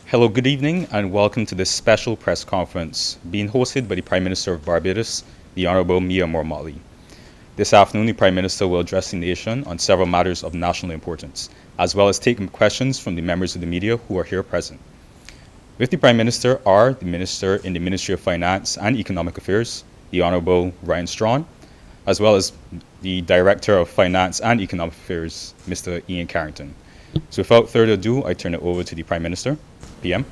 Hello, good evening, and welcome to this special press conference being hosted by the Prime Minister of Barbados, the Honorable Mia Mormali. This afternoon, the Prime Minister will address the nation on several matters of national importance, as well as take questions from the members of the media who are here present. With the Prime Minister are the Minister in the Ministry of Finance and Economic Affairs, the Honorable Ryan Strawn, as well as the Director of Finance and Economic Affairs, Mr. Ian Carrington. So without further ado, I turn it over to the Prime Minister. PM.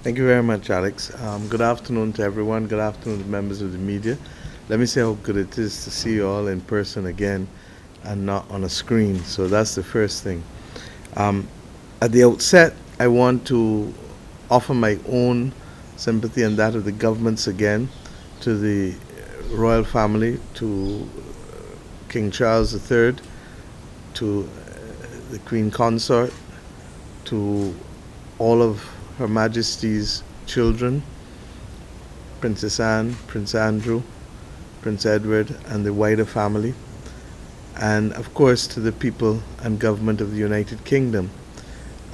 Thank you very much, Alex. Good afternoon to everyone. Good afternoon to members of the media. Let me say how good it is to see you all in person again and not on a screen. So that's the first thing. At the outset, I want to offer my own sympathy and that of the governments again to the royal family, to King Charles III, to the Queen Consort, to all of Her Majesty's children, Princess Anne, Prince Andrew, Prince Edward, and the wider family, and of course to the people and government of the United Kingdom.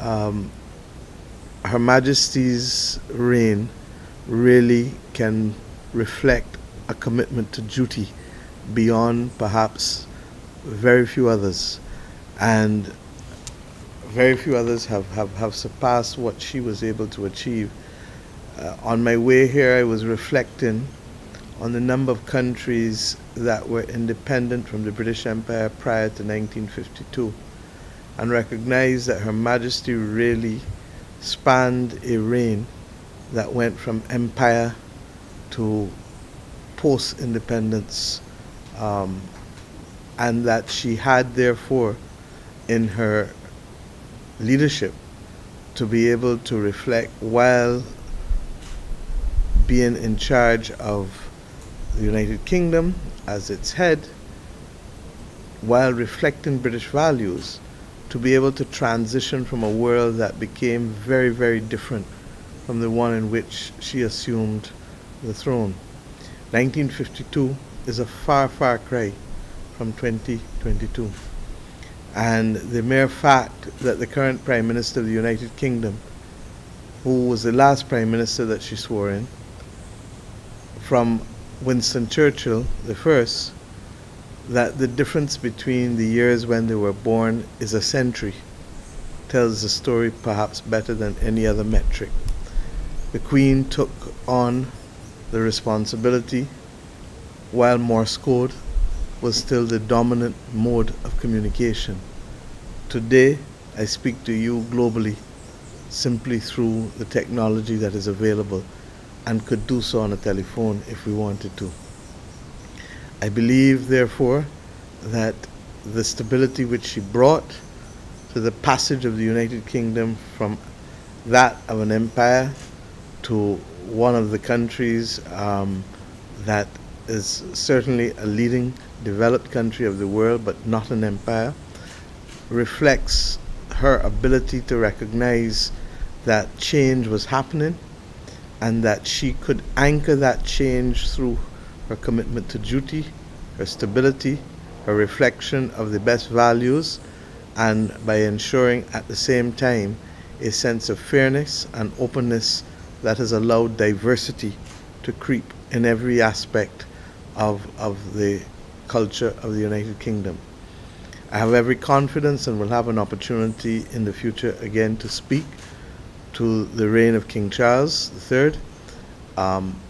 Her Majesty's reign really can reflect a commitment to duty beyond perhaps very few others, and very few others have surpassed what she was able to achieve. On my way here, I was reflecting on the number of countries that were independent from the British Empire prior to 1952, and recognized that Her Majesty really spanned a reign that went from empire to post-independence, and that she had therefore in her leadership to be able to reflect while being in charge of the United Kingdom as its head, while reflecting British values, to be able to transition from a world that became very, very different from the one in which she assumed the throne. 1952 is a far, far cry from 2022. And the mere fact that the current Prime Minister of the United Kingdom, who was the last Prime Minister that she swore in, from Winston Churchill, the first, that the difference between the years when they were born is a century, tells the story perhaps better than any other metric. The Queen took on the responsibility while Morse code was still the dominant mode of communication. Today, I speak to you globally simply through the technology that is available, and could do so on a telephone if we wanted to. I believe, therefore, that the stability which she brought to the passage of the United Kingdom from that of an empire to one of the countries that is certainly a leading developed country of the world, but not an empire, reflects her ability to recognize that change was happening and that she could anchor that change through her commitment to duty, her stability, her reflection of the best values, and by ensuring at the same time a sense of fairness and openness that has allowed diversity to creep in every aspect of the culture of the United Kingdom. I have every confidence and will have an opportunity in the future again to speak to the reign of King Charles III.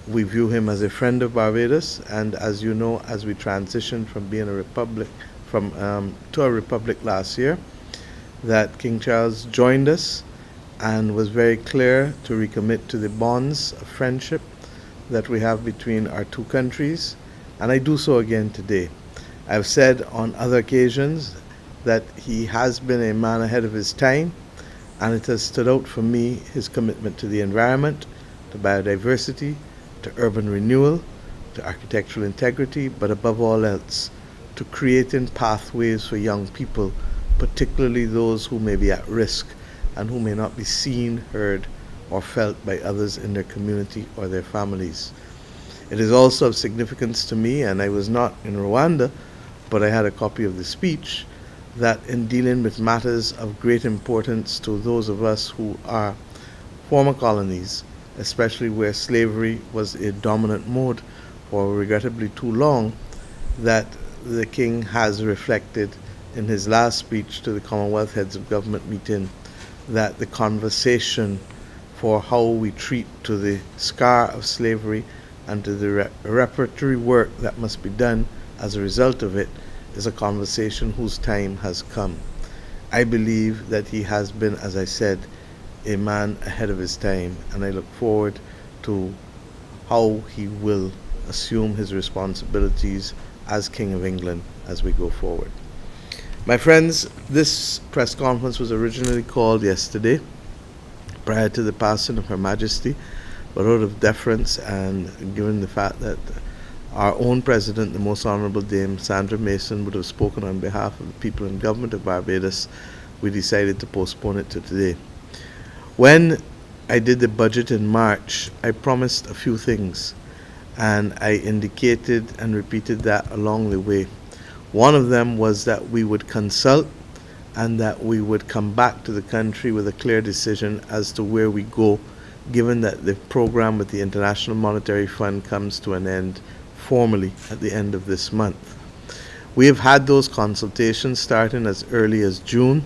We view him as a friend of Barbados, and as you know, as we transitioned from being a republic to a republic last year, that King Charles joined us and was very clear to recommit to the bonds of friendship that we have between our two countries, and I do so again today. I've said on other occasions that he has been a man ahead of his time, and it has stood out for me his commitment to the environment, to biodiversity, to urban renewal, to architectural integrity, but above all else, to creating pathways for young people, particularly those who may be at risk and who may not be seen, heard, or felt by others in their community or their families. It is also of significance to me, and I was not in Rwanda, but I had a copy of the speech, that in dealing with matters of great importance to those of us who are former colonies, especially where slavery was a dominant mode for regrettably too long, that the King has reflected in his last speech to the Commonwealth Heads of Government meeting that the conversation for how we treat to the scar of slavery and to the reparatory work that must be done as a result of it is a conversation whose time has come. I believe that he has been, as I said, a man ahead of his time, and I look forward to how he will assume his responsibilities as King of England as we go forward. My friends, this press conference was originally called yesterday, prior to the passing of Her Majesty, but out of deference and given the fact that our own President, the Most Honourable Dame Sandra Mason, would have spoken on behalf of the people and government of Barbados, we decided to postpone it to today. When I did the budget in March, I promised a few things, and I indicated and repeated that along the way. One of them was that we would consult and that we would come back to the country with a clear decision as to where we go, given that the program with the International Monetary Fund comes to an end formally at the end of this month. We have had those consultations starting as early as June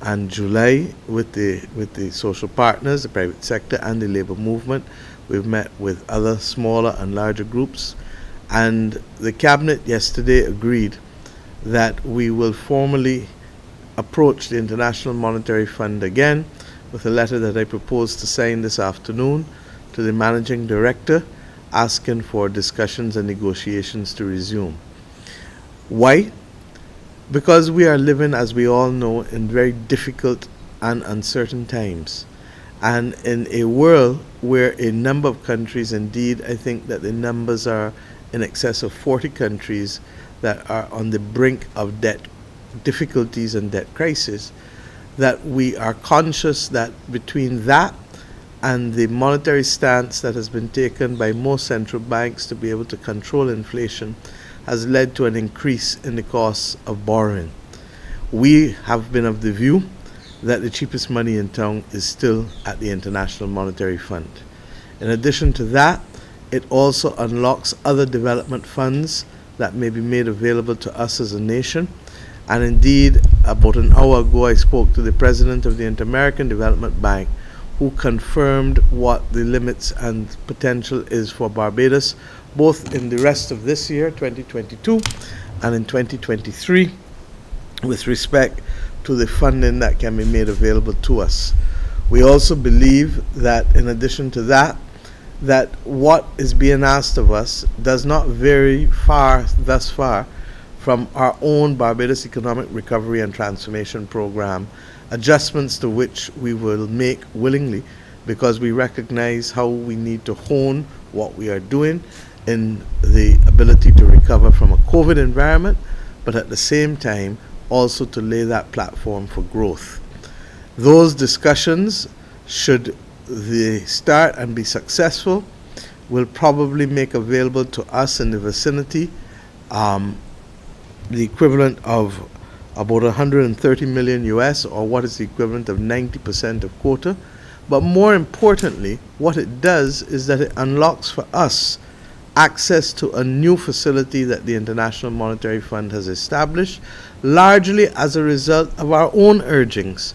and July with the social partners, the private sector, and the labor movement. We've met with other smaller and larger groups, and the Cabinet yesterday agreed that we will formally approach the International Monetary Fund again with a letter that I propose to sign this afternoon to the Managing Director, asking for discussions and negotiations to resume. Why? Because we are living, as we all know, in very difficult and uncertain times. And in a world where a number of countries, indeed, I think that the numbers are in excess of 40 countries that are on the brink of debt difficulties and debt crisis, that we are conscious that between that and the monetary stance that has been taken by most central banks to be able to control inflation has led to an increase in the cost of borrowing. We have been of the view that the cheapest money in town is still at the International Monetary Fund. In addition to that, it also unlocks other development funds that may be made available to us as a nation. And indeed, about an hour ago, I spoke to the president of the Inter-American Development Bank, who confirmed what the limits and potential is for Barbados, both in the rest of this year, 2022, and in 2023, with respect to the funding that can be made available to us. We also believe that in addition to that, that what is being asked of us does not vary thus far from our own Barbados Economic Recovery and Transformation Program, adjustments to which we will make willingly because we recognize how we need to hone what we are doing in the ability to recover from a COVID environment, but at the same time also to lay that platform for growth. Those discussions, should they start and be successful, will probably make available to us in the vicinity the equivalent of about 130 million US, or what is the equivalent of 90% of quota. But more importantly, what it does is that it unlocks for us access to a new facility that the International Monetary Fund has established, largely as a result of our own urgings.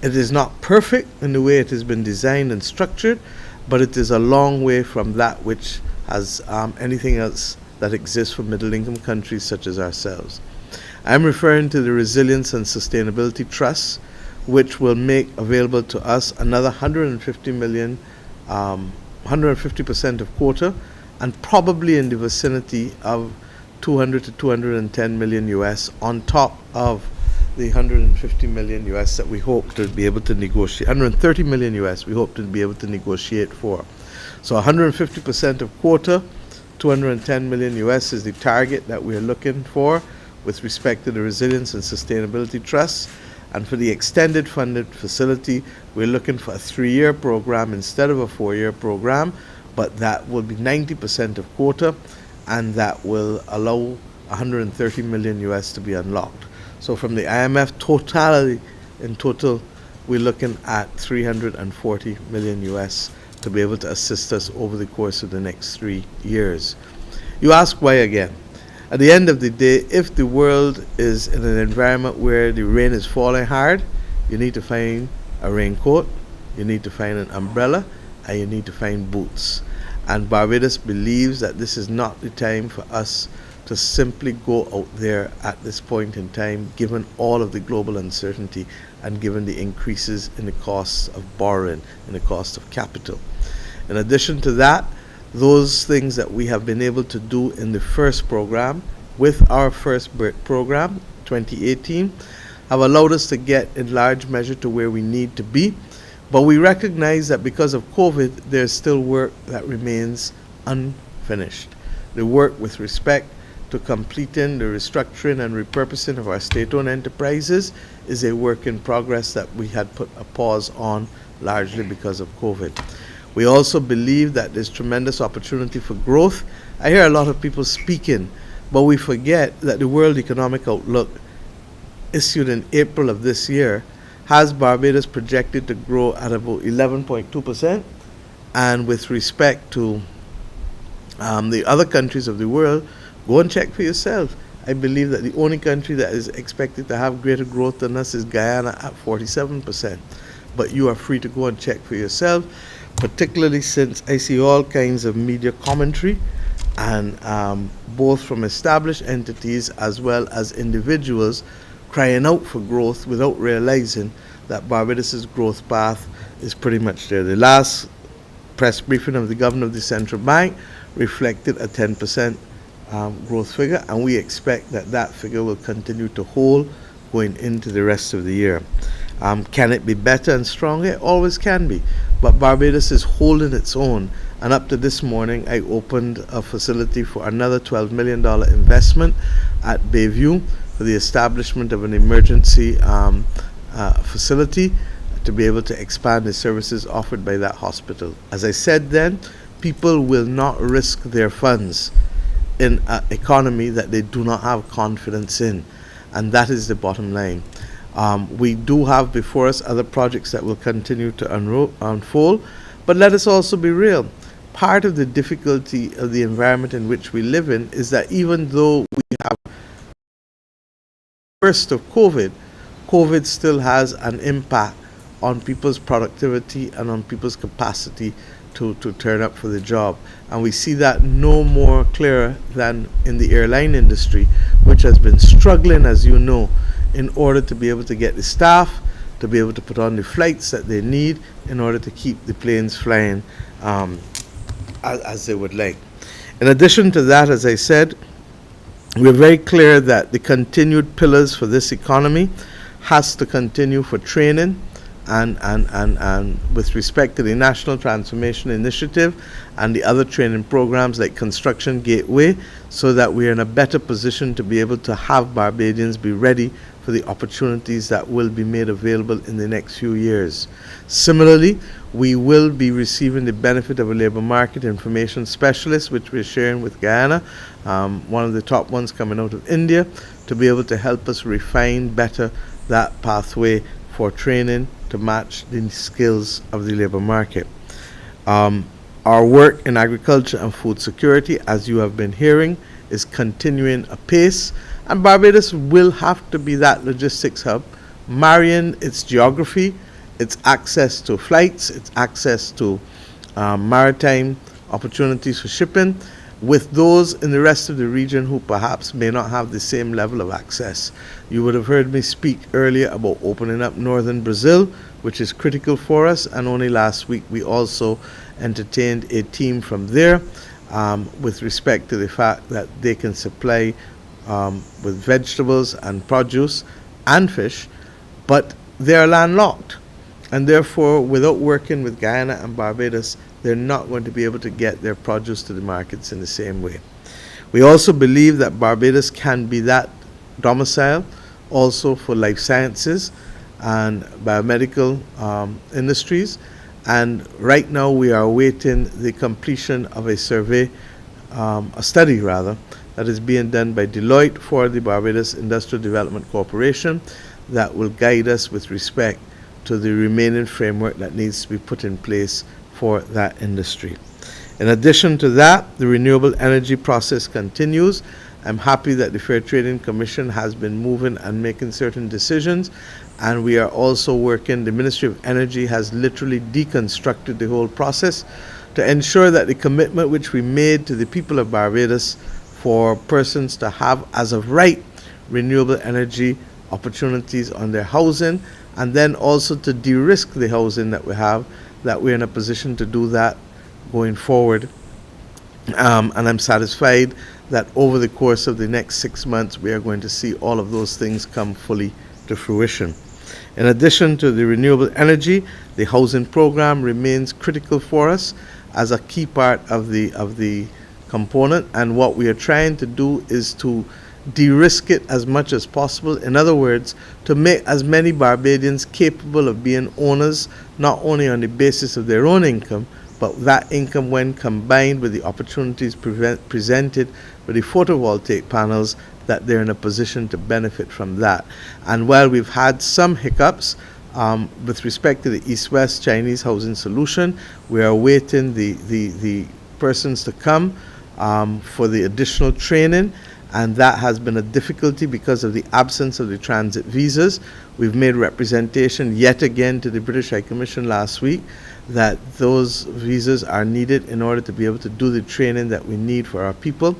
It is not perfect in the way it has been designed and structured, but it is a long way from that which has anything else that exists for middle-income countries such as ourselves. I'm referring to the Resilience and Sustainability Trust, which will make available to us another 150 million, 150% of quota, and probably in the vicinity of 200 to 210 million US on top of the 150 million US that we hope to be able to negotiate, 130 million US we hope to be able to negotiate for. So 150% of quota, 210 million US is the target that we are looking for with respect to the Resilience and Sustainability Trust. And for the extended funded facility, we're looking for a 3-year program instead of a 4-year program, but that will be 90% of quota, and that will allow 130 million US to be unlocked. So from the IMF total we're looking at 340 million US to be able to assist us over the course of the next 3 years. You ask why again? At the end of the day, if the world is in an environment where the rain is falling hard, you need to find a raincoat, you need to find an umbrella, and you need to find boots. And Barbados believes that this is not the time for us to simply go out there at this point in time, given all of the global uncertainty and given the increases in the costs of borrowing and the cost of capital. In addition to that, those things that we have been able to do in the first program, with our first BERT program, 2018, have allowed us to get in large measure to where we need to be. But we recognize that because of COVID, there's still work that remains unfinished. The work with respect to completing the restructuring and repurposing of our state-owned enterprises is a work in progress that we had put a pause on largely because of COVID. We also believe that there's tremendous opportunity for growth. I hear a lot of people speaking, but we forget that the World Economic Outlook, issued in April of this year, has Barbados projected to grow at about 11.2%. And with respect to the other countries of the world, go and check for yourself. I believe that the only country that is expected to have greater growth than us is Guyana at 47%. But you are free to go and check for yourself, particularly since I see all kinds of media commentary, and both from established entities as well as individuals crying out for growth without realizing that Barbados' growth path is pretty much there. The last press briefing of the governor of the central bank reflected a 10% growth figure, and we expect that that figure will continue to hold going into the rest of the year. Can it be better and stronger? It always can be, but Barbados is holding its own, and up to this morning I opened a facility for another $12 million investment at Bayview for the establishment of an emergency facility to be able to expand the services offered by that hospital. As I said then, people will not risk their funds in an economy that they do not have confidence in, and that is the bottom line. We do have before us other projects that will continue to unfold, but let us also be real. Part of the difficulty of the environment in which we live in is that even though we have burst of COVID, COVID still has an impact on people's productivity and on people's capacity to turn up for the job. And we see that no more clearer than in the airline industry, which has been struggling, as you know, in order to be able to get the staff, to be able to put on the flights that they need in order to keep the planes flying as they would like. In addition to that, as I said, we're very clear that the continued pillars for this economy has to continue for training, and with respect to the National Transformation Initiative and the other training programs like Construction Gateway, so that we're in a better position to be able to have Barbadians be ready for the opportunities that will be made available in the next few years. Similarly, we will be receiving the benefit of a labor market information specialist, which we're sharing with Guyana, one of the top ones coming out of India, to be able to help us refine better that pathway for training to match the skills of the labor market. Our work in agriculture and food security, as you have been hearing, is continuing apace, and Barbados will have to be that logistics hub, marrying its geography, its access to flights, its access to maritime opportunities for shipping, with those in the rest of the region who perhaps may not have the same level of access. You would have heard me speak earlier about opening up northern Brazil, which is critical for us, and only last week we also entertained a team from there with respect to the fact that they can supply with vegetables and produce and fish, but they are landlocked, and therefore without working with Guyana and Barbados, they're not going to be able to get their produce to the markets in the same way. We also believe that Barbados can be that domicile also for life sciences and biomedical industries, and right now we are awaiting the completion of a survey, a study rather, that is being done by Deloitte for the Barbados Industrial Development Corporation that will guide us with respect to the remaining framework that needs to be put in place for that industry. In addition to that, the renewable energy process continues. I'm happy that the Fair Trading Commission has been moving and making certain decisions, and we are also working. The Ministry of Energy has literally deconstructed the whole process to ensure that the commitment which we made to the people of Barbados for persons to have, as of right, renewable energy opportunities on their housing, and then also to de-risk the housing that we have, that we're in a position to do that going forward. And I'm satisfied that over the course of the next 6 months, we are going to see all of those things come fully to fruition. In addition to the renewable energy, the housing program remains critical for us as a key part of the component, and what we are trying to do is to de-risk it as much as possible. In other words, to make as many Barbadians capable of being owners, not only on the basis of their own income, but that income, when combined with the opportunities presented with the photovoltaic panels, that they're in a position to benefit from that. And while we've had some hiccups with respect to the East-West Chinese housing solution, we are awaiting the persons to come for the additional training, and that has been a difficulty because of the absence of the transit visas. We've made representation yet again to the British High Commission last week that those visas are needed in order to be able to do the training that we need for our people.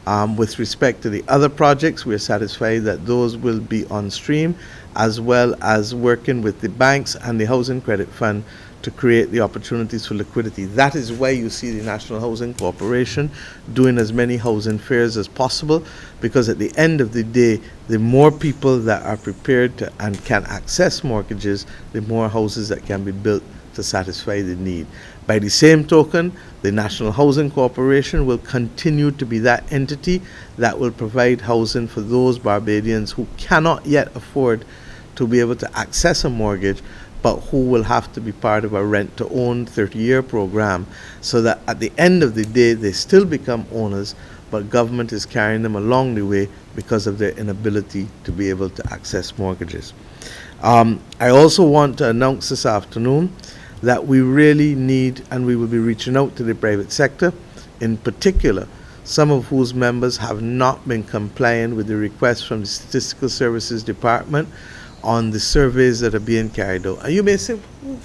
With respect to the other projects, we are satisfied that those will be on stream, as well as working with the banks and the Housing Credit Fund to create the opportunities for liquidity. That is why you see the National Housing Corporation doing as many housing fairs as possible, because at the end of the day, the more people that are prepared to and can access mortgages, the more houses that can be built to satisfy the need. By the same token, the National Housing Corporation will continue to be that entity that will provide housing for those Barbadians who cannot yet afford to be able to access a mortgage, but who will have to be part of a rent-to-own 30-year program, so that at the end of the day, they still become owners, but government is carrying them along the way because of their inability to be able to access mortgages. I also want to announce this afternoon that we really need, and we will be reaching out to the private sector, in particular, some of whose members have not been complying with the request from the Statistical Services Department on the surveys that are being carried out. And you may say,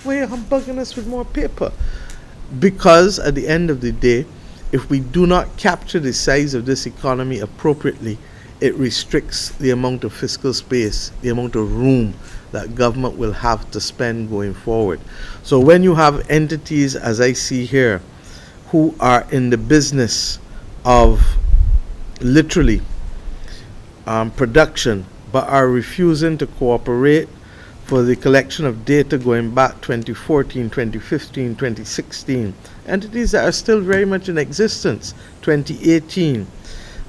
why are you humbugging us with more paper? Because at the end of the day, if we do not capture the size of this economy appropriately, it restricts the amount of fiscal space, the amount of room that government will have to spend going forward. So when you have entities, as I see here, who are in the business of literally production, but are refusing to cooperate for the collection of data going back 2014, 2015, 2016, entities that are still very much in existence, 2018,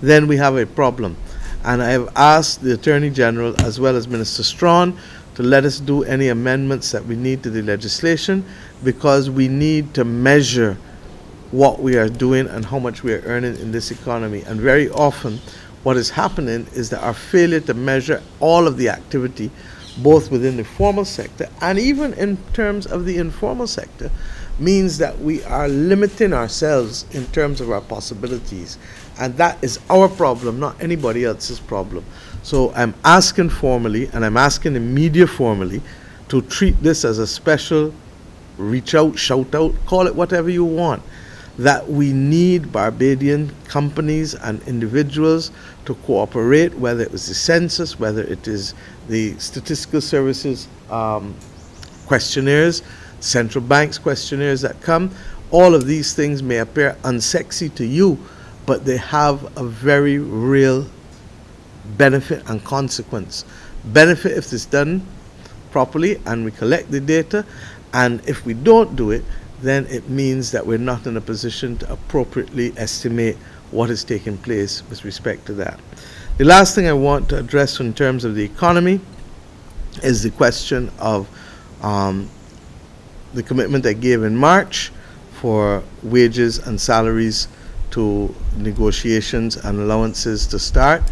then we have a problem. And I have asked the Attorney General as well as Minister Strawn to let us do any amendments that we need to the legislation, because we need to measure what we are doing and how much we are earning in this economy. And very often what is happening is that our failure to measure all of the activity, both within the formal sector and even in terms of the informal sector, means that we are limiting ourselves in terms of our possibilities. And that is our problem, not anybody else's problem. So I'm asking formally, and I'm asking the media formally, to treat this as a special reach out, shout out, call it whatever you want, that we need Barbadian companies and individuals to cooperate, whether it was the census, whether it is the Statistical Services questionnaires, central banks questionnaires that come. All of these things may appear unsexy to you, but they have a very real benefit and consequence. Benefit if it's done properly and we collect the data, and if we don't do it, then it means that we're not in a position to appropriately estimate what is taking place with respect to that. The last thing I want to address in terms of the economy is the question of the commitment I gave in March for wages and salaries to negotiations and allowances to start.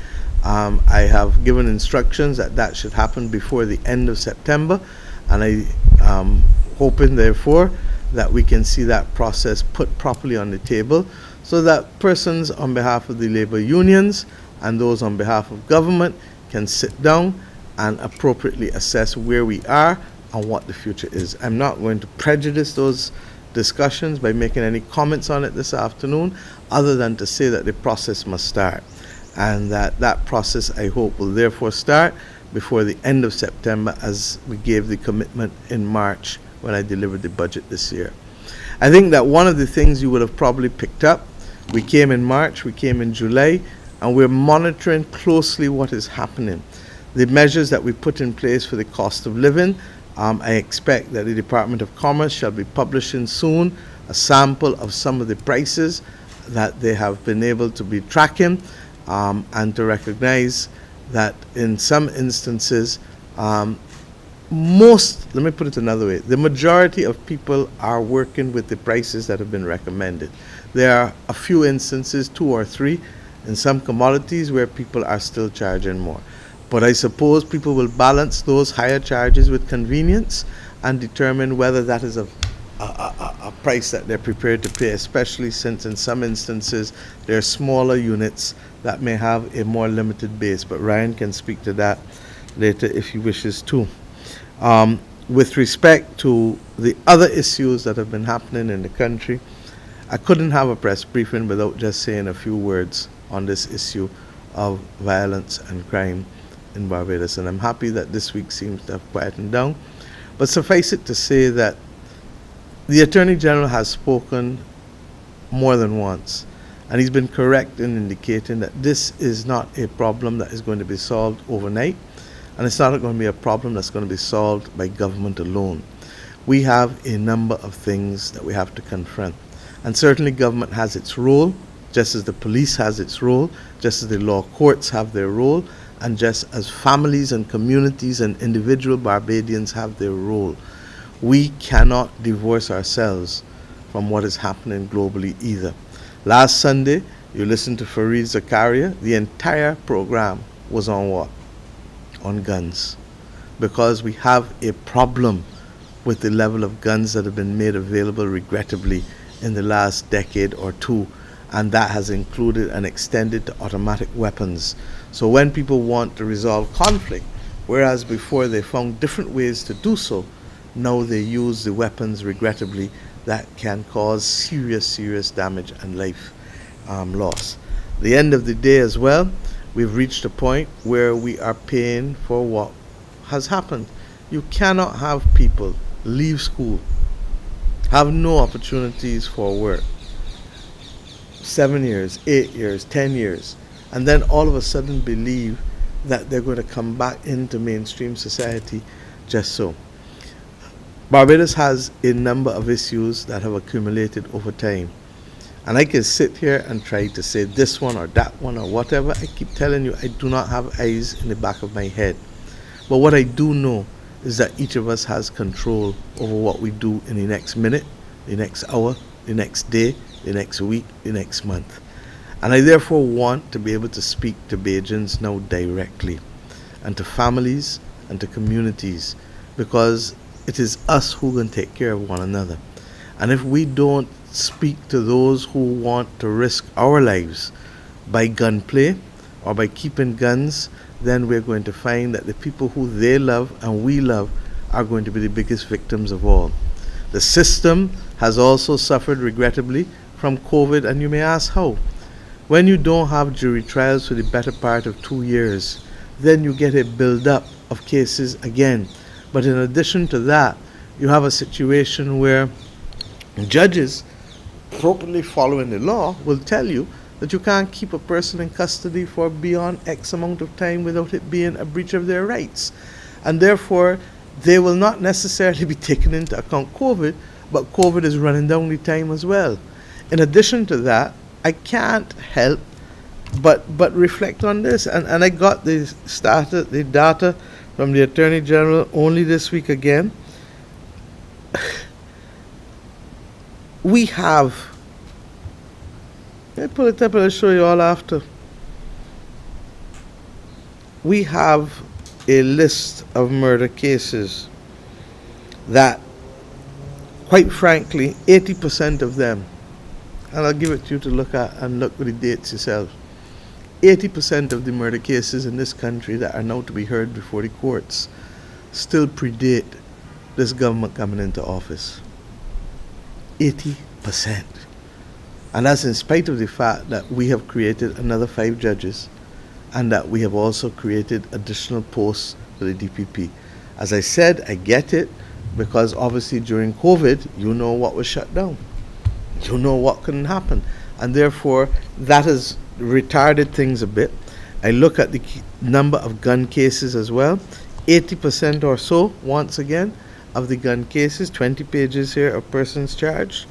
I have given instructions that that should happen before the end of September, And I am hoping, therefore, that we can see that process put properly on the table so that persons on behalf of the labor unions and those on behalf of government can sit down and appropriately assess where we are and what the future is. I'm not going to prejudice those discussions by making any comments on it this afternoon, other than to say that the process must start, and that process, I hope, will therefore start before the end of September, as we gave the commitment in March when I delivered the budget this year. I think that one of the things you would have probably picked up, we came in March, we came in July, and we're monitoring closely what is happening. The measures that we put in place for the cost of living, I expect that the Department of Commerce shall be publishing soon a sample of some of the prices that they have been able to be tracking, and to recognize that in some instances, let me put it another way, the majority of people are working with the prices that have been recommended. There are a few instances, 2 or 3, in some commodities where people are still charging more. But I suppose people will balance those higher charges with convenience and determine whether that is a price that they're prepared to pay, especially since in some instances there are smaller units that may have a more limited base. But Ryan can speak to that later if he wishes to. With respect to the other issues that have been happening in the country, I couldn't have a press briefing without just saying a few words on this issue of violence and crime in Barbados, and I'm happy that this week seems to have quietened down. But suffice it to say that the Attorney General has spoken more than once, and he's been correct in indicating that this is not a problem that is going to be solved overnight, and it's not going to be a problem that's going to be solved by government alone. We have a number of things that we have to confront, and certainly government has its role, just as the police has its role, just as the law courts have their role, and just as families and communities and individual Barbadians have their role. We cannot divorce ourselves from what is happening globally either. Last Sunday, you listened to Fareed Zakaria. The entire program was on what? On guns. Because we have a problem with the level of guns that have been made available, regrettably, in the last decade or two, and that has included and extended to automatic weapons. So when people want to resolve conflict, whereas before they found different ways to do so, now they use the weapons, regrettably, that can cause serious damage and life loss. The end of the day as well, we've reached a point where we are paying for what has happened. You cannot have people leave school, have no opportunities for work, 7 years, 8 years, 10 years, and then all of a sudden believe that they're going to come back into mainstream society just so. Barbados has a number of issues that have accumulated over time. And I can sit here and try to say this one or that one or whatever. I keep telling you, I do not have eyes in the back of my head. But what I do know is that each of us has control over what we do in the next minute, the next hour, the next day, the next week, the next month. And I therefore want to be able to speak to Bajans now directly, and to families and to communities, because it is us who can take care of one another. And if we don't speak to those who want to risk our lives by gunplay or by keeping guns, then we're going to find that the people who they love and we love are going to be the biggest victims of all. The system has also suffered, regrettably, from COVID, and you may ask how. When you don't have jury trials for the better part of 2 years, then you get a build-up of cases again. But in addition to that, you have a situation where judges, properly following the law, will tell you that you can't keep a person in custody for beyond X amount of time without it being a breach of their rights. And therefore, they will not necessarily be taken into account COVID, but COVID is running down the time as well. In addition to that, I can't help but reflect on this. And I got the data from the Attorney General only this week again. We have, let me pull it up and I'll show you all after. We have a list of murder cases that, quite frankly, 80% of them, and I'll give it to you to look at and look at the dates yourself, 80% of the murder cases in this country that are now to be heard before the courts still predate this government coming into office. 80%. And that's in spite of the fact that we have created another 5 judges and that we have also created additional posts for the DPP. As I said, I get it, because obviously during COVID, you know what was shut down. You know what couldn't happen. And therefore, that has retarded things a bit. I look at the number of gun cases as well. 80% or so, once again, of the gun cases, 20 pages here of persons charged,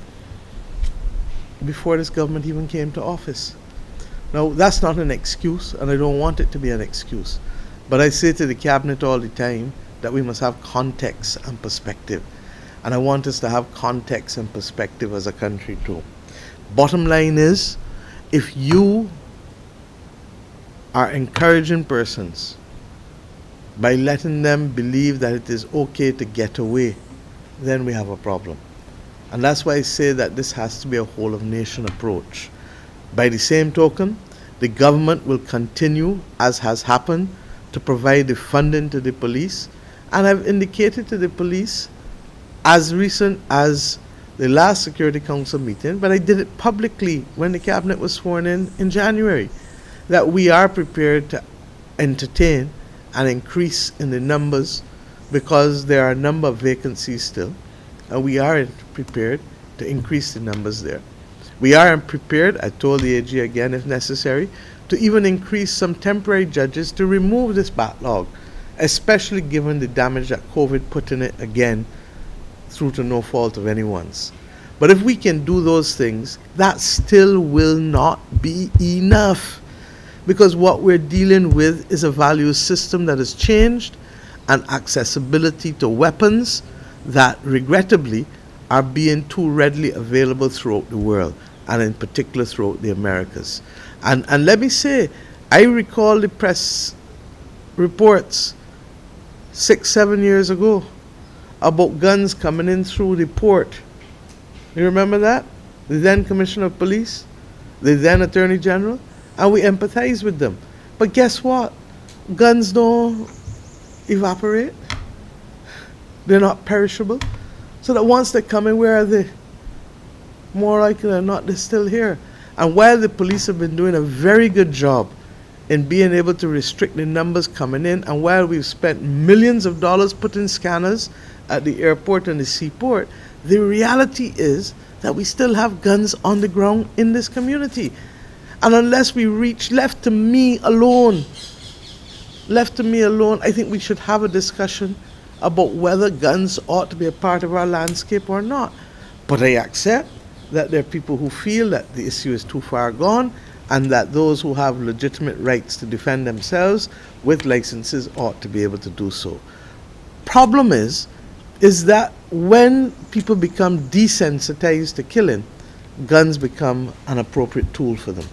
before this government even came to office. Now, that's not an excuse, and I don't want it to be an excuse. But I say to the cabinet all the time that we must have context and perspective. And I want us to have context and perspective as a country too. Bottom line is, if you are encouraging persons by letting them believe that it is okay to get away, then we have a problem. And that's why I say that this has to be a whole of nation approach. By the same token, the government will continue, as has happened, to provide the funding to the police. And I've indicated to the police as recent as the last Security Council meeting, but I did it publicly when the cabinet was sworn in January, that we are prepared to entertain an increase in the numbers, because there are a number of vacancies still, and we are prepared to increase the numbers there. We are prepared, I told the AG again if necessary, to even increase some temporary judges to remove this backlog, especially given the damage that COVID put in it again, through to no fault of anyone's. But if we can do those things, that still will not be enough, because what we're dealing with is a value system that has changed, and accessibility to weapons that regrettably are being too readily available throughout the world, and in particular throughout the Americas. And let me say, I recall the press reports 6-7 years ago about guns coming in through the port. You remember that? The then Commissioner of Police, the then Attorney General, and we empathize with them. But guess what? Guns don't evaporate. They're not perishable. So that once they come in, where are they? More likely than not, they're still here. And while the police have been doing a very good job in being able to restrict the numbers coming in, and while we've spent millions of dollars putting scanners at the airport and the seaport, the reality is that we still have guns on the ground in this community. And unless we reach, left to me alone, I think we should have a discussion about whether guns ought to be a part of our landscape or not. But I accept that there are people who feel that the issue is too far gone, and that those who have legitimate rights to defend themselves with licenses ought to be able to do so. Problem is that when people become desensitized to killing, guns become an appropriate tool for them.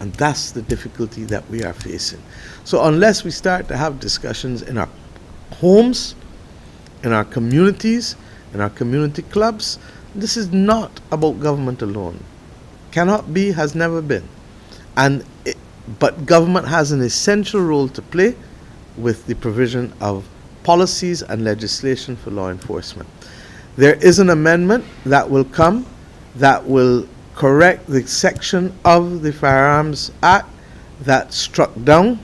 And that's the difficulty that we are facing. So unless we start to have discussions in our homes, in our communities, in our community clubs, this is not about government alone. Cannot be, has never been. But government has an essential role to play with the provision of policies and legislation for law enforcement. There is an amendment that will come that will correct the section of the Firearms Act that struck down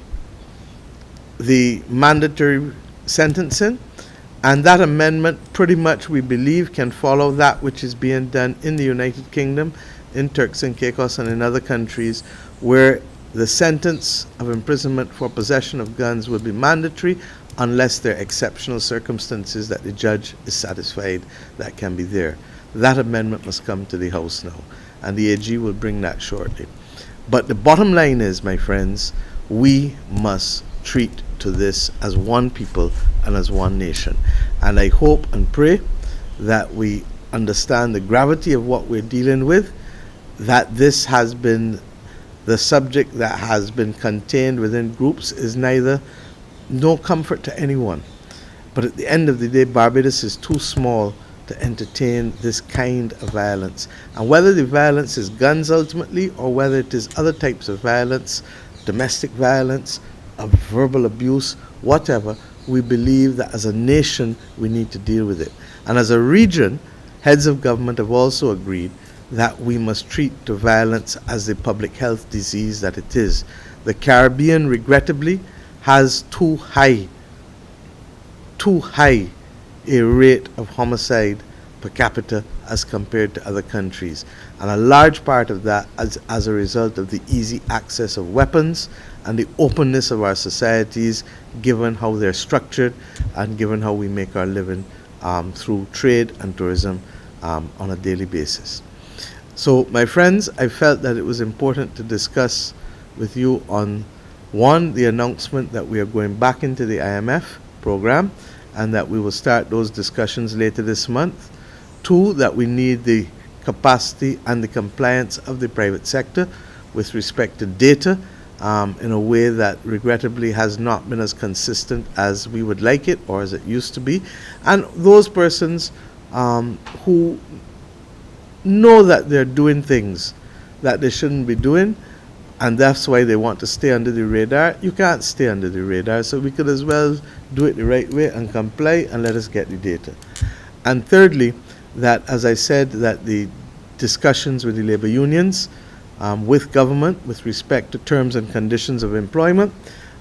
the mandatory sentencing, and that amendment pretty much, we believe, can follow that which is being done in the United Kingdom, in Turks and Caicos, and in other countries, where the sentence of imprisonment for possession of guns will be mandatory unless there are exceptional circumstances that the judge is satisfied that can be there. That amendment must come to the House now, and the AG will bring that shortly. But the bottom line is, my friends, we must treat to this as one people and as one nation. And I hope and pray that we understand the gravity of what we're dealing with, that this has been the subject that has been contained within groups is no comfort to anyone. But at the end of the day, Barbados is too small to entertain this kind of violence. And whether the violence is guns ultimately, or whether it is other types of violence, domestic violence, verbal abuse, whatever, we believe that as a nation we need to deal with it. And as a region, heads of government have also agreed that we must treat the violence as the public health disease that it is. The Caribbean, regrettably, has too high a rate of homicide per capita as compared to other countries. And a large part of that as a result of the easy access of weapons and the openness of our societies, given how they're structured and given how we make our living through trade and tourism on a daily basis. So, my friends, I felt that it was important to discuss with you on, one, the announcement that we are going back into the IMF program and that we will start those discussions later this month. Two, that we need the capacity and the compliance of the private sector with respect to data in a way that regrettably has not been as consistent as we would like it or as it used to be. And those persons who know that they're doing things that they shouldn't be doing, and that's why they want to stay under the radar. You can't stay under the radar, so we could as well do it the right way and comply and let us get the data. And thirdly, that, as I said, that the discussions with the labor unions, with government, with respect to terms and conditions of employment,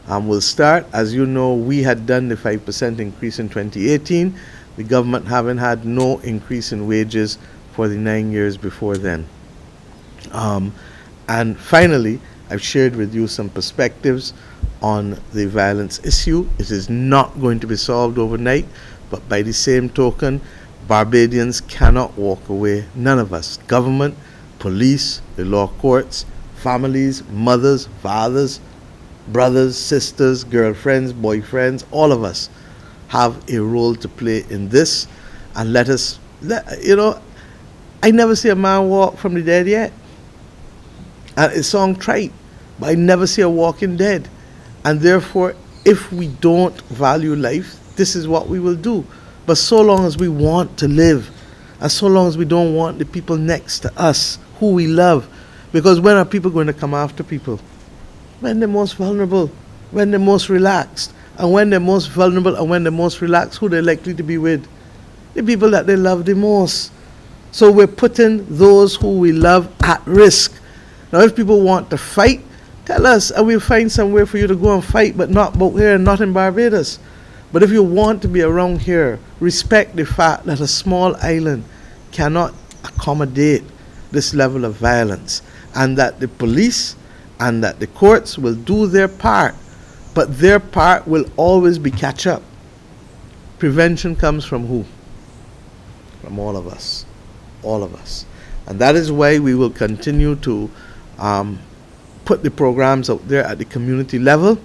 will start. As you know, we had done the 5% increase in 2018, the government having had no increase in wages for the 9 years before then. And finally, I've shared with you some perspectives on the violence issue. It is not going to be solved overnight, but by the same token, Barbadians cannot walk away. None of us, government, police, the law courts, families, mothers, fathers, brothers, sisters, girlfriends, boyfriends, all of us have a role to play in this. And let us, I never see a man walk from the dead yet. And it sounds trite, but I never see a walking dead. And therefore, if we don't value life, this is what we will do. But so long as we want to live, and so long as we don't want the people next to us, who we love, because when are people going to come after people? When they're most vulnerable, when they're most relaxed. And when they're most vulnerable and when they're most relaxed, who they're likely to be with? The people that they love the most. So we're putting those who we love at risk. Now, if people want to fight, tell us, and we'll find somewhere for you to go and fight, but not out here and not in Barbados. But if you want to be around here, respect the fact that a small island cannot accommodate this level of violence, and that the police and that the courts will do their part, but their part will always be catch up. Prevention comes from who? From all of us. All of us. And that is why we will continue to put the programs out there at the community level,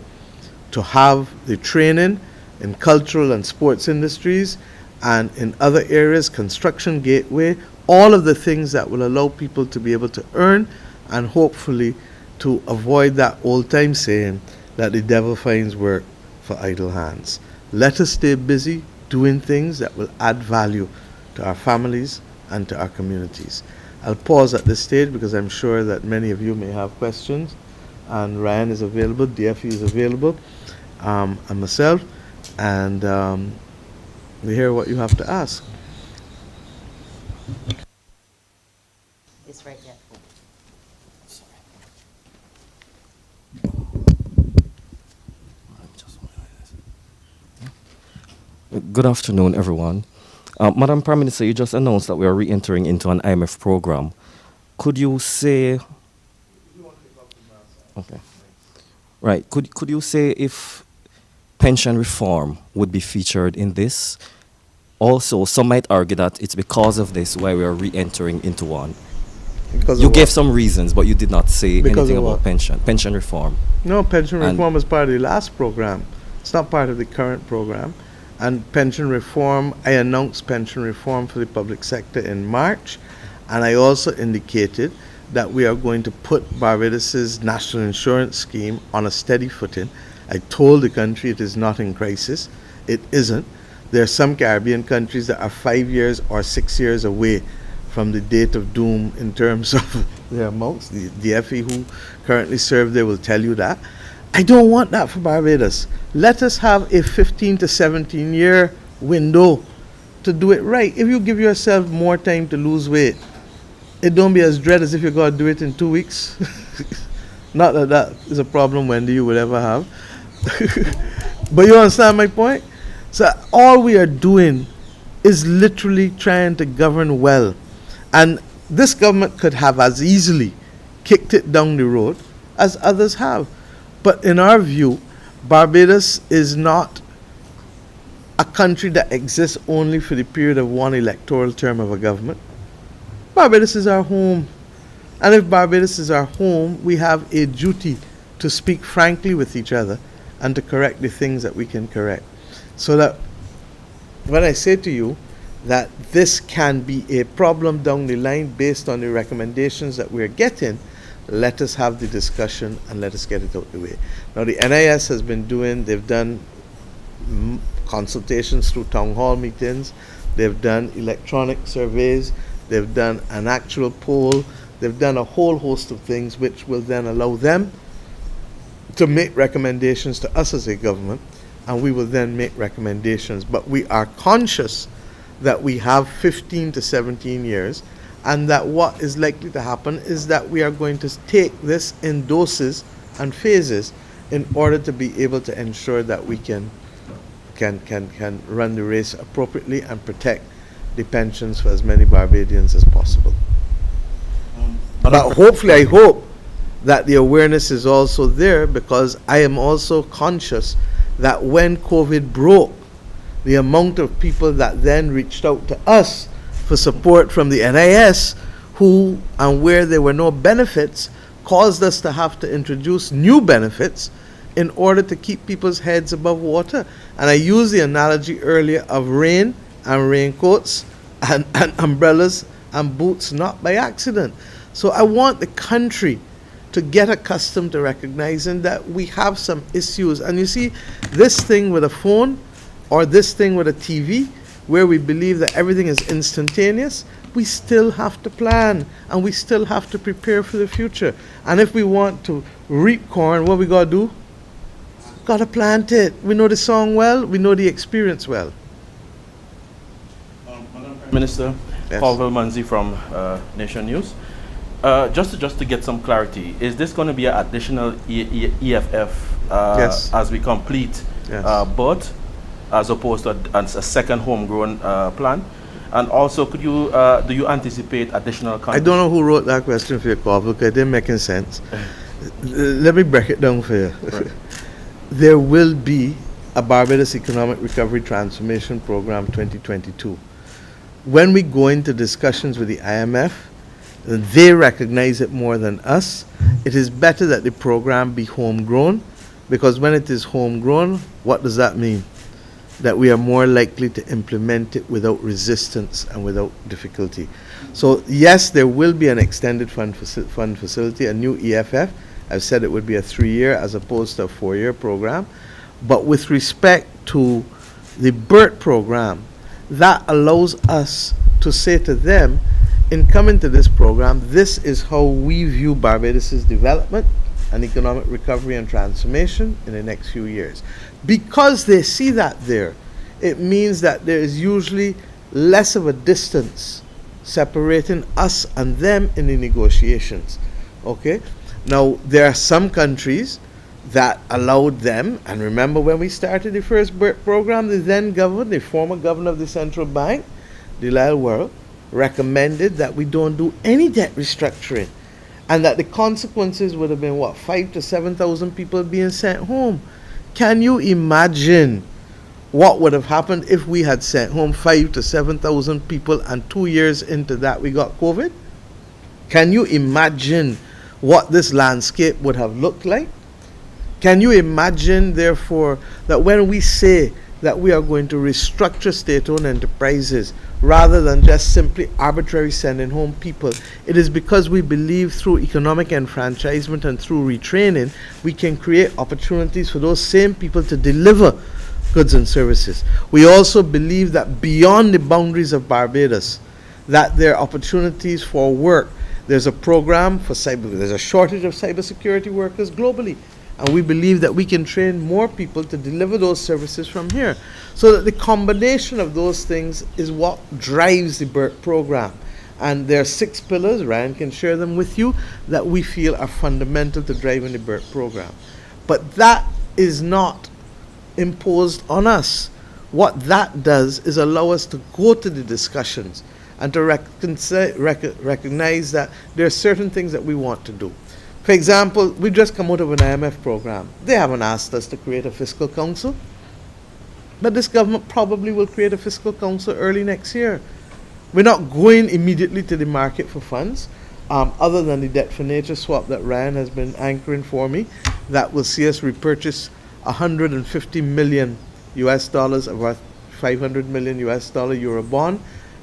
to have the training in cultural and sports industries and in other areas, construction gateway, all of the things that will allow people to be able to earn and hopefully to avoid that old time saying that the devil finds work for idle hands. Let us stay busy doing things that will add value to our families and to our communities. I'll pause at this stage because I'm sure that many of you may have questions, and Ryan is available, DFE is available, and myself, and we hear what you have to ask. It's right there. Good afternoon, everyone. Madam Prime Minister, you just announced that we are re-entering into an IMF program. Could you say... Okay. Right. Could you say if pension reform would be featured in this? Also, some might argue that it's because of this why we are re-entering into one. Because You gave some reasons, but you did not say Because anything of about what? pension reform. No, pension And- reform is part of the last program. It's not part of the current program. And pension reform, I announced pension reform for the public sector in March, and I also indicated that we are going to put Barbados's national insurance scheme on a steady footing. I told the country it is not in crisis. It isn't. There are some Caribbean countries that are 5 years or 6 years away from the date of doom in terms of their amounts. The FE who currently serve there will tell you that. I don't want that for Barbados. Let us have a 15 to 17 year window to do it right. If you give yourself more time to lose weight, it don't be as dread as if you got to do it in 2 weeks. Not that that is a problem, Wendy, you will ever have. But you understand my point? So all we are doing is literally trying to govern well. And this government could have as easily kicked it down the road as others have. But in our view, Barbados is not a country that exists only for the period of one electoral term of a government. Barbados is our home. And if Barbados is our home, we have a duty to speak frankly with each other and to correct the things that we can correct. So that when I say to you that this can be a problem down the line based on the recommendations that we're getting, let us have the discussion and let us get it out the way. Now the NIS has been doing, they've done consultations through town hall meetings, they've done electronic surveys, they've done an actual poll, they've done a whole host of things which will then allow them to make recommendations to us as a government, and we will then make recommendations. But we are conscious that we have 15 to 17 years, and that what is likely to happen is that we are going to take this in doses and phases in order to be able to ensure that we can run the race appropriately and protect the pensions for as many Barbadians as possible. But hopefully, I hope that the awareness is also there, because I am also conscious that when COVID broke, the amount of people that then reached out to us for support from the NIS, who and where there were no benefits, caused us to have to introduce new benefits in order to keep people's heads above water. And I used the analogy earlier of rain and raincoats and umbrellas and boots, not by accident. So I want the country to get accustomed to recognizing that we have some issues. And you see, this thing with a phone or this thing with a TV, where we believe that everything is instantaneous, we still have to plan and we still have to prepare for the future. And if we want to reap corn, what we got to do? Got to plant it. We know the song well, we know the experience well. Minister, Yes. Paul Vilmanzi from Nation News. Just to get some clarity, is this going to be an additional EFF Yes. as we complete Yes. both, as opposed to a second homegrown plan? And also, could you do you anticipate additional? I don't know who wrote that question for you, Carl, because it didn't make any sense. Let me break it down for you. Right. There will be a Barbados Economic Recovery Transformation Program 2022. When we go into discussions with the IMF, they recognize it more than us. It is better that the program be homegrown, because when it is homegrown, what does that mean? That we are more likely to implement it without resistance and without difficulty. So yes, there will be an extended fund facility, a new EFF. I've said it would be a 3-year as opposed to a 4-year program. But with respect to the BERT program, that allows us to say to them, in coming to this program, this is how we view Barbados's development and economic recovery and transformation in the next few years. Because they see that there, it means that there is usually less of a distance separating us and them in the negotiations. Okay? Now, there are some countries that allowed them, and remember when we started the first BERT program, the then governor, the former governor of the central bank, Delisle Worrell, recommended that we don't do any debt restructuring, and that the consequences would have been what, 5,000 to 7,000 people being sent home. Can you imagine what would have happened if we had sent home 5,000 to 7,000 people and 2 years into that we got COVID? Can you imagine what this landscape would have looked like? Can you imagine, therefore, that when we say that we are going to restructure state-owned enterprises rather than just simply arbitrarily sending home people, it is because we believe through economic enfranchisement and through retraining, we can create opportunities for those same people to deliver goods and services. We also believe that beyond the boundaries of Barbados, that there are opportunities for work. There's a program for there's a shortage of cybersecurity workers globally. And we believe that we can train more people to deliver those services from here. So that the combination of those things is what drives the BERT program. And there are 6 pillars, Ryan can share them with you, that we feel are fundamental to driving the BERT program. But that is not imposed on us. What that does is allow us to go to the discussions and to recognize that there are certain things that we want to do. For example, we just come out of an IMF program. They haven't asked us to create a fiscal council, but this government probably will create a fiscal council early next year. We're not going immediately to the market for funds, other than the debt for nature swap that Ryan has been anchoring for me, that will see us repurchase $150 million US of our $500 million US Euro bond,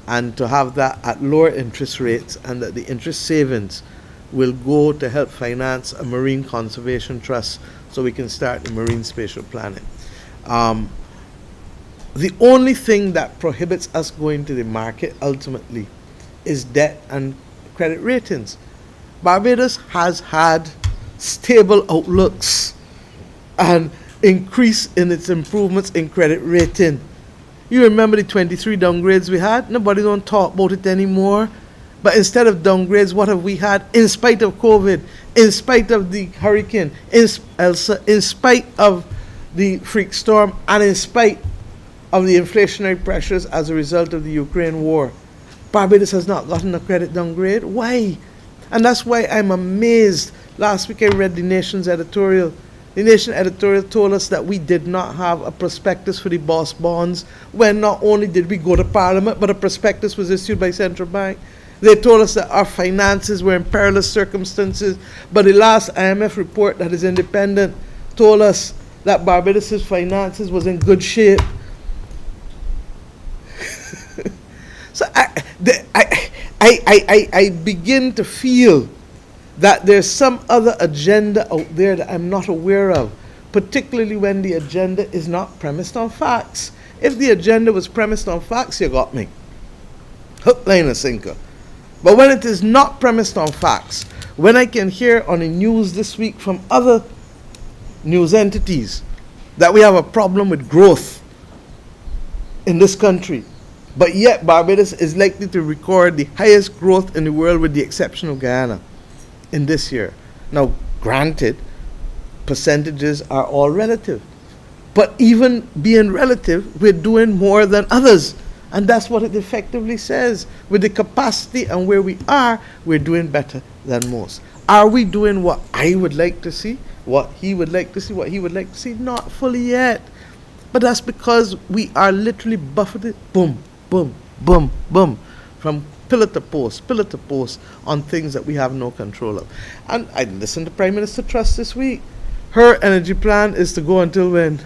and to have that at lower interest rates, and that the interest savings will go to help finance a marine conservation trust so we can start the marine spatial planning. The only thing that prohibits us going to the market ultimately is debt and credit ratings. Barbados has had stable outlooks and increase in its improvements in credit rating. You remember the 23 downgrades we had? Nobody don't talk about it anymore. But instead of downgrades, what have we had? In spite of COVID, in spite of the hurricane, Elsa, in spite of the freak storm, and in spite of the inflationary pressures as a result of the Ukraine war, Barbados has not gotten a credit downgrade. Why? And that's why I'm amazed. Last week I read the Nation's editorial. The Nation editorial told us that we did not have a prospectus for the Boss bonds, when not only did we go to Parliament, but a prospectus was issued by Central Bank. They told us that our finances were in perilous circumstances, but the last IMF report that is independent told us that Barbados' finances was in good shape. So I begin to feel that there's some other agenda out there that I'm not aware of, particularly when the agenda is not premised on facts. If the agenda was premised on facts, you got me. Hook, line, and sinker. But when it is not premised on facts, when I can hear on the news this week from other news entities that we have a problem with growth in this country, but yet Barbados is likely to record the highest growth in the world with the exception of Guyana in this year. Now, granted, percentages are all relative. But even being relative, we're doing more than others. And that's what it effectively says. With the capacity and where we are, we're doing better than most. Are we doing what I would like to see? What he would like to see? What he would like to see? Not fully yet. But that's because we are literally buffeted, boom, boom, boom, boom, from pillar to post on things that we have no control of. And I listened to Prime Minister Truss this week. Her energy plan is to go until when?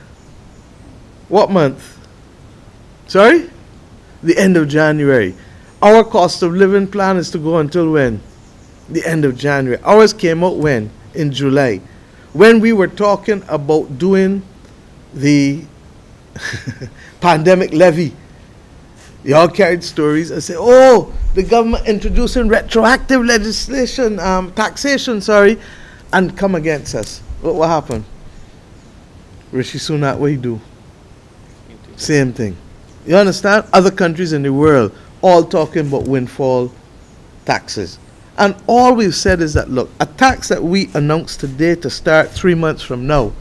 What month? Sorry? The end of January. Our cost of living plan is to go until when? The end of January. Ours came out when? In July. When we were talking about doing the pandemic levy, y'all carried stories and said, oh, the government introducing retroactive legislation, taxation, and come against us. What happened? Rishi Sunak, what he do? Same thing. You understand? Other countries in the world all talking about windfall taxes. And all we've said is that, look, a tax that we announced today to start 3 months from now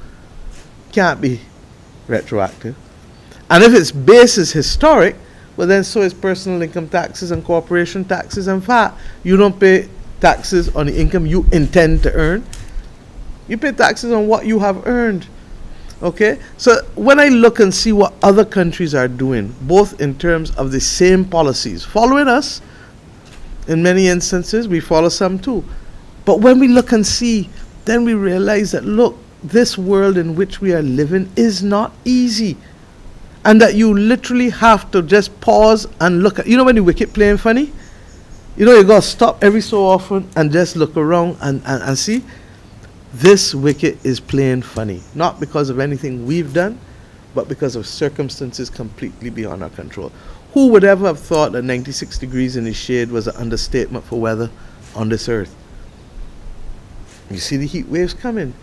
can't be retroactive. And if its base is historic, well then so is personal income taxes and corporation taxes and VAT. You don't pay taxes on the income you intend to earn. You pay taxes on what you have earned. Okay? So when I look and see what other countries are doing, both in terms of the same policies, following us, in many instances, we follow some too. But when we look and see, then we realize that, look, this world in which we are living is not easy. And that you literally have to just pause and look at, you know when the wicket playing funny? You know, you got to stop every so often and just look around and see. This wicket is playing funny. Not because of anything we've done, but because of circumstances completely beyond our control. Who would ever have thought that 96 degrees in the shade was an understatement for weather on this earth? You see the heat waves coming.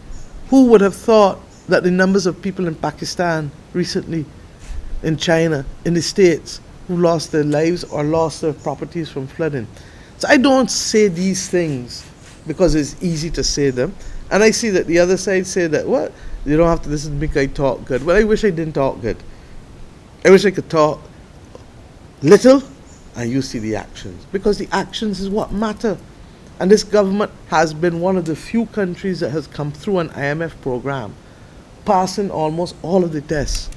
Who would have thought that the numbers of people in Pakistan recently, in China, in the States, who lost their lives or lost their properties from flooding? So I don't say these things because it's easy to say them. And I see that the other side say that, what? You don't have to listen to me, I talk good. Well, I wish I didn't talk good. I wish I could talk little and you see the actions. Because the actions is what matter. And this government has been one of the few countries that has come through an IMF program, passing almost all of the tests,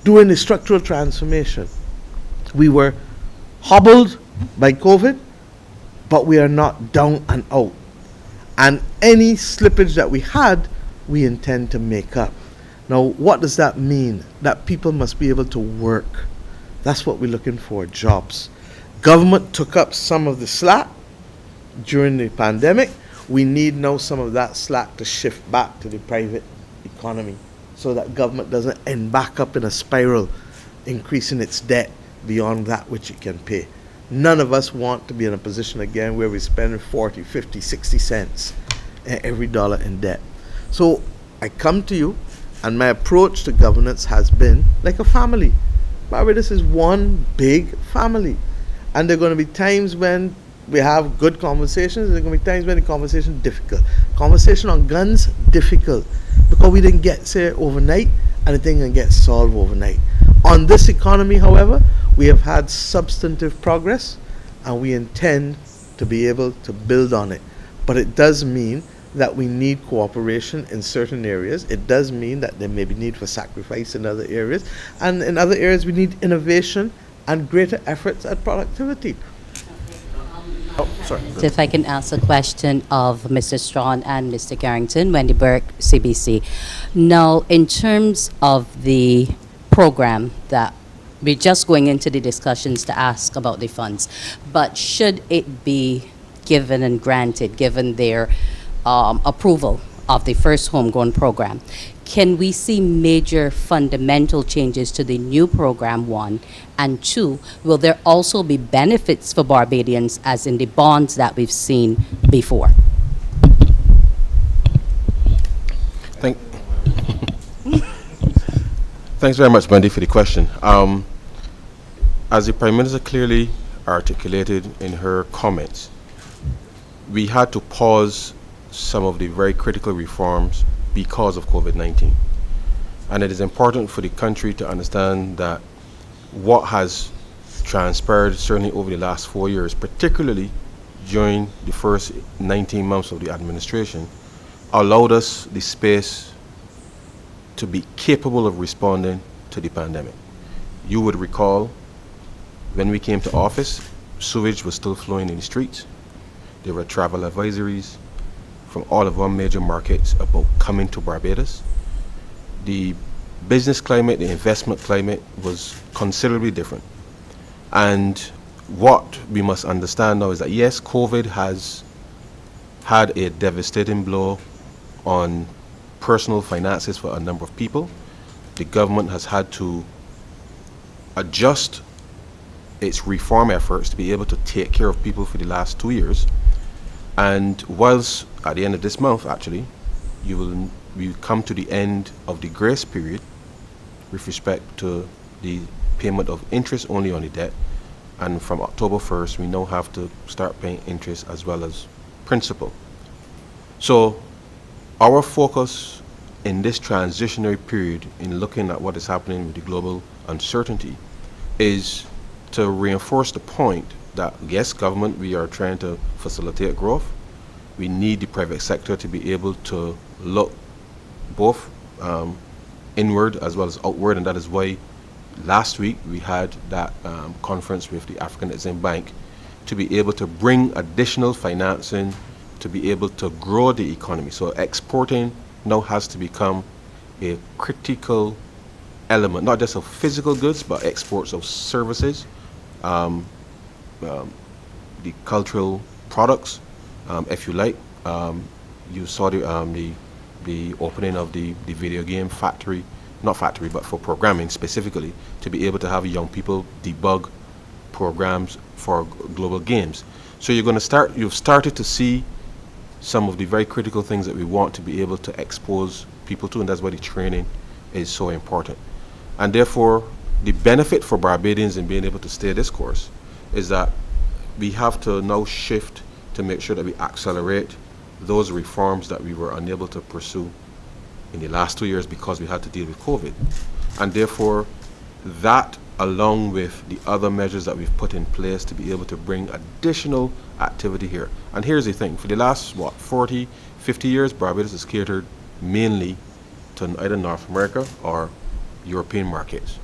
doing the structural transformation. We were hobbled by COVID, but we are not down and out. And any slippage that we had, we intend to make up. Now, what does that mean? That people must be able to work. That's what we're looking for, jobs. Government took up some of the slack during the pandemic. We need now some of that slack to shift back to the private economy so that government doesn't end back up in a spiral, increasing its debt beyond that which it can pay. None of us want to be in a position again where we spend 40, 50, 60 cents every dollar in debt. So I come to you, and my approach to governance has been like a family. Barbados is one big family. And there are going to be times when we have good conversations, there are going to be times when the conversation is difficult. Conversation on guns, difficult. Because we didn't get there overnight, and it didn't get solved overnight. On this economy, however, we have had substantive progress, and we intend to be able to build on it. But it does mean that we need cooperation in certain areas. It does mean that there may be need for sacrifice in other areas. And in other areas, we need innovation and greater efforts at productivity. Oh, sorry. If I can ask a question of Mr. Strawn and Mr. Carrington, Wendy Burke, CBC. Now, in terms of the program that we're just going into the discussions to ask about the funds, but should it be given and granted, given their approval of the first homegrown program, can we see major fundamental changes to the new program, one? And two, will there also be benefits for Barbadians as in the bonds that we've seen before? Thanks very much, Wendy, for the question. As the Prime Minister clearly articulated in her comments, we had to pause some of the very critical reforms because of COVID-19. And it is important for the country to understand that what has transpired certainly over the last 4 years, particularly during the first 19 months of the administration, allowed us the space to be capable of responding to the pandemic. You would recall when we came to office, sewage was still flowing in the streets. There were travel advisories from all of our major markets about coming to Barbados. The business climate, the investment climate was considerably different. And what we must understand now is that yes, COVID has had a devastating blow on personal finances for a number of people. The government has had to adjust its reform efforts to be able to take care of people for the last 2 years. And whilst at the end of this month, actually, we will come to the end of the grace period with respect to the payment of interest only on the debt. And from October 1st, we now have to start paying interest as well as principal. So our focus in this transitionary period in looking at what is happening with the global uncertainty is to reinforce the point that yes, government, we are trying to facilitate growth. We need the private sector to be able to look both inward as well as outward, and that is why last week we had that conference with the African Exim Bank to be able to bring additional financing to be able to grow the economy. So exporting now has to become a critical element, not just of physical goods, but exports of services, the cultural products, if you like. You saw the opening of the video game factory not factory, but for programming specifically, to be able to have young people debug programs for global games. So you've started to see some of the very critical things that we want to be able to expose people to, and that's why the training is so important. And therefore, the benefit for Barbadians in being able to stay this course is that we have to now shift to make sure that we accelerate those reforms that we were unable to pursue in the last 2 years because we had to deal with COVID. And therefore, that along with the other measures that we've put in place to be able to bring additional activity here. And here's the thing, for the last, 40, 50 years, Barbados has catered mainly to either North America or European markets.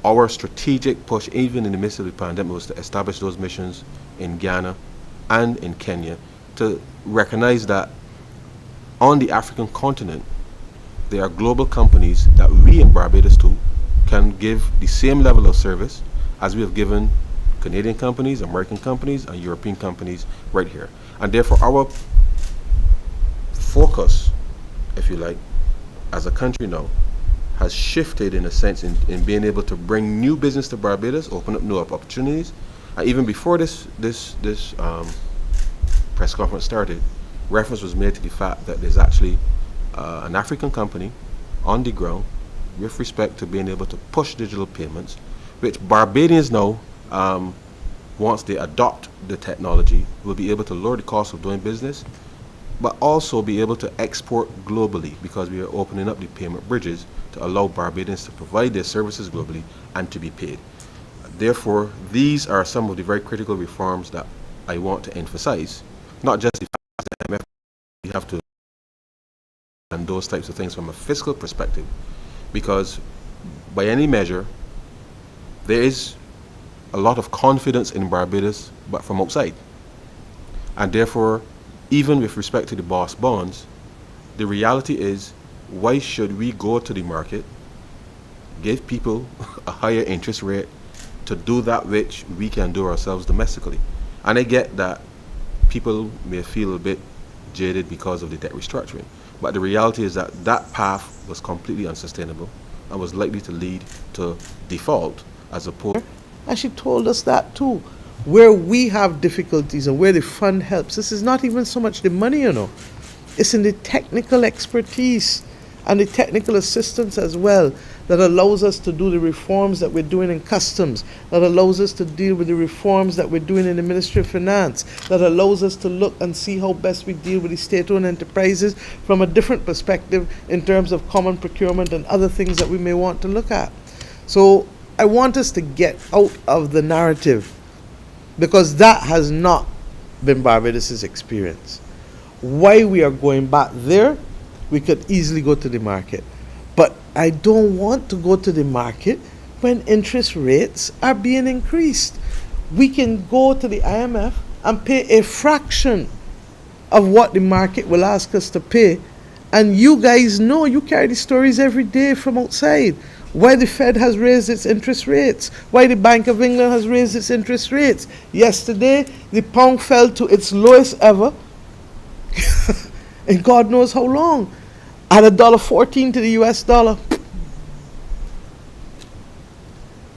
Our strategic push, even in the midst of the pandemic, was to establish those missions in Ghana and in Kenya to recognize that on the African continent, there are global companies that we in Barbados too can give the same level of service as we have given Canadian companies, American companies, and European companies right here. And therefore our focus, if you like, as a country now, has shifted in a sense in being able to bring new business to Barbados, open up new opportunities. And even before this press conference started, reference was made to the fact that there's actually an African company on the ground with respect to being able to push digital payments, which Barbadians now, once they adopt the technology, will be able to lower the cost of doing business, but also be able to export globally because we are opening up the payment bridges to allow Barbadians to provide their services globally and to be paid. Therefore, these are some of the very critical reforms that I want to emphasize, not just the fact that IMF, we have to, and those types of things from a fiscal perspective, because by any measure, there is a lot of confidence in Barbados, but from outside. And therefore, even with respect to the BOSS bonds, the reality is, why should we go to the market, give people a higher interest rate to do that which we can do ourselves domestically? And I get that people may feel a bit jaded because of the debt restructuring, but the reality is that that path was completely unsustainable and was likely to lead to default as opposed. And she told us that too. Where we have difficulties and where the fund helps, this is not even so much the money, It's in the technical expertise and the technical assistance as well that allows us to do the reforms that we're doing in customs, that allows us to deal with the reforms that we're doing in the Ministry of Finance, that allows us to look and see how best we deal with the state-owned enterprises from a different perspective in terms of common procurement and other things that we may want to look at. So I want us to get out of the narrative, because that has not been Barbados' experience. Why we are going back there, we could easily go to the market. But I don't want to go to the market when interest rates are being increased. We can go to the IMF and pay a fraction of what the market will ask us to pay. And you guys know, you carry the stories every day from outside, why the Fed has raised its interest rates, why the Bank of England has raised its interest rates. Yesterday, the pound fell to its lowest ever, and God knows how long, at $1.14 to the US dollar.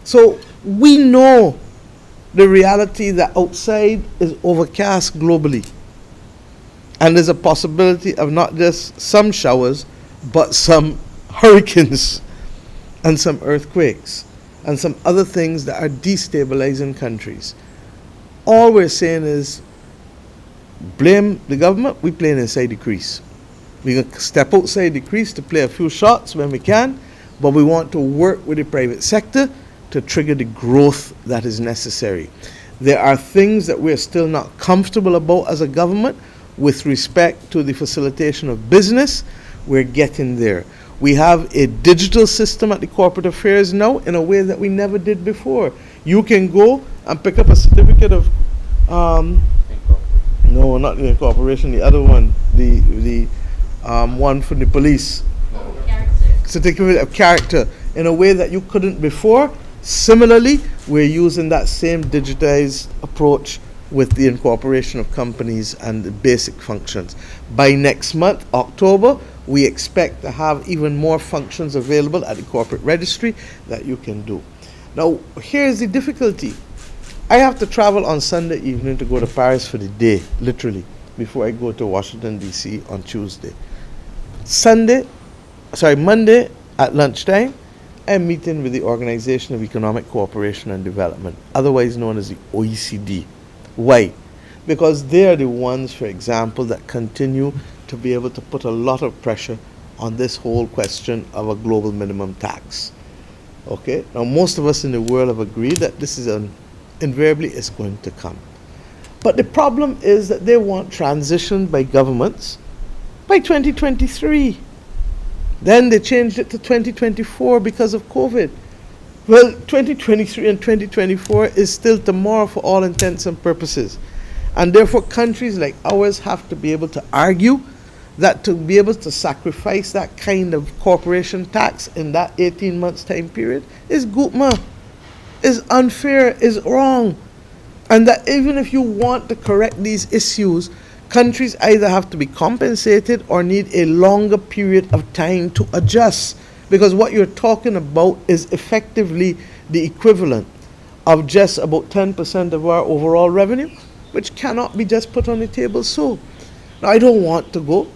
So we know the reality that outside is overcast globally. And there's a possibility of not just some showers, but some hurricanes and some earthquakes and some other things that are destabilizing countries. All we're saying is, blame the government, we playing inside the crease. We're going to step outside the crease to play a few shots when we can, but we want to work with the private sector to trigger the growth that is necessary. There are things that we're still not comfortable about as a government with respect to the facilitation of business. We're getting there. We have a digital system at the corporate affairs now in a way that we never did before. You can go and pick up a certificate of no, not the incorporation, the other one, the one from the police. Certificate of character in a way that you couldn't before. Similarly, we're using that same digitized approach with the incorporation of companies and the basic functions. By next month, October, We expect to have even more functions available at the corporate registry that you can do. Now, here's the difficulty. I have to travel on Sunday evening to go to Paris for the day, literally, before I go to Washington, D.C. on Tuesday. Monday at lunchtime, I'm meeting with the Organization of Economic Cooperation and Development, otherwise known as the OECD. Why? Because they are the ones, for example, that continue to be able to put a lot of pressure on this whole question of a global minimum tax. Okay? Now, most of us in the world have agreed that this is invariably is going to come. But the problem is that they want transition by governments by 2023. Then they changed it to 2024 because of COVID. Well, 2023 and 2024 is still tomorrow for all intents and purposes. And therefore, countries like ours have to be able to argue that to be able to sacrifice that kind of corporation tax in that 18 months time period is gutma, is unfair, is wrong. And that even if you want to correct these issues, countries either have to be compensated or need a longer period of time to adjust. Because what you're talking about is effectively the equivalent of just about 10% of our overall revenue, which cannot be just put on the table so. Now, I don't want to go.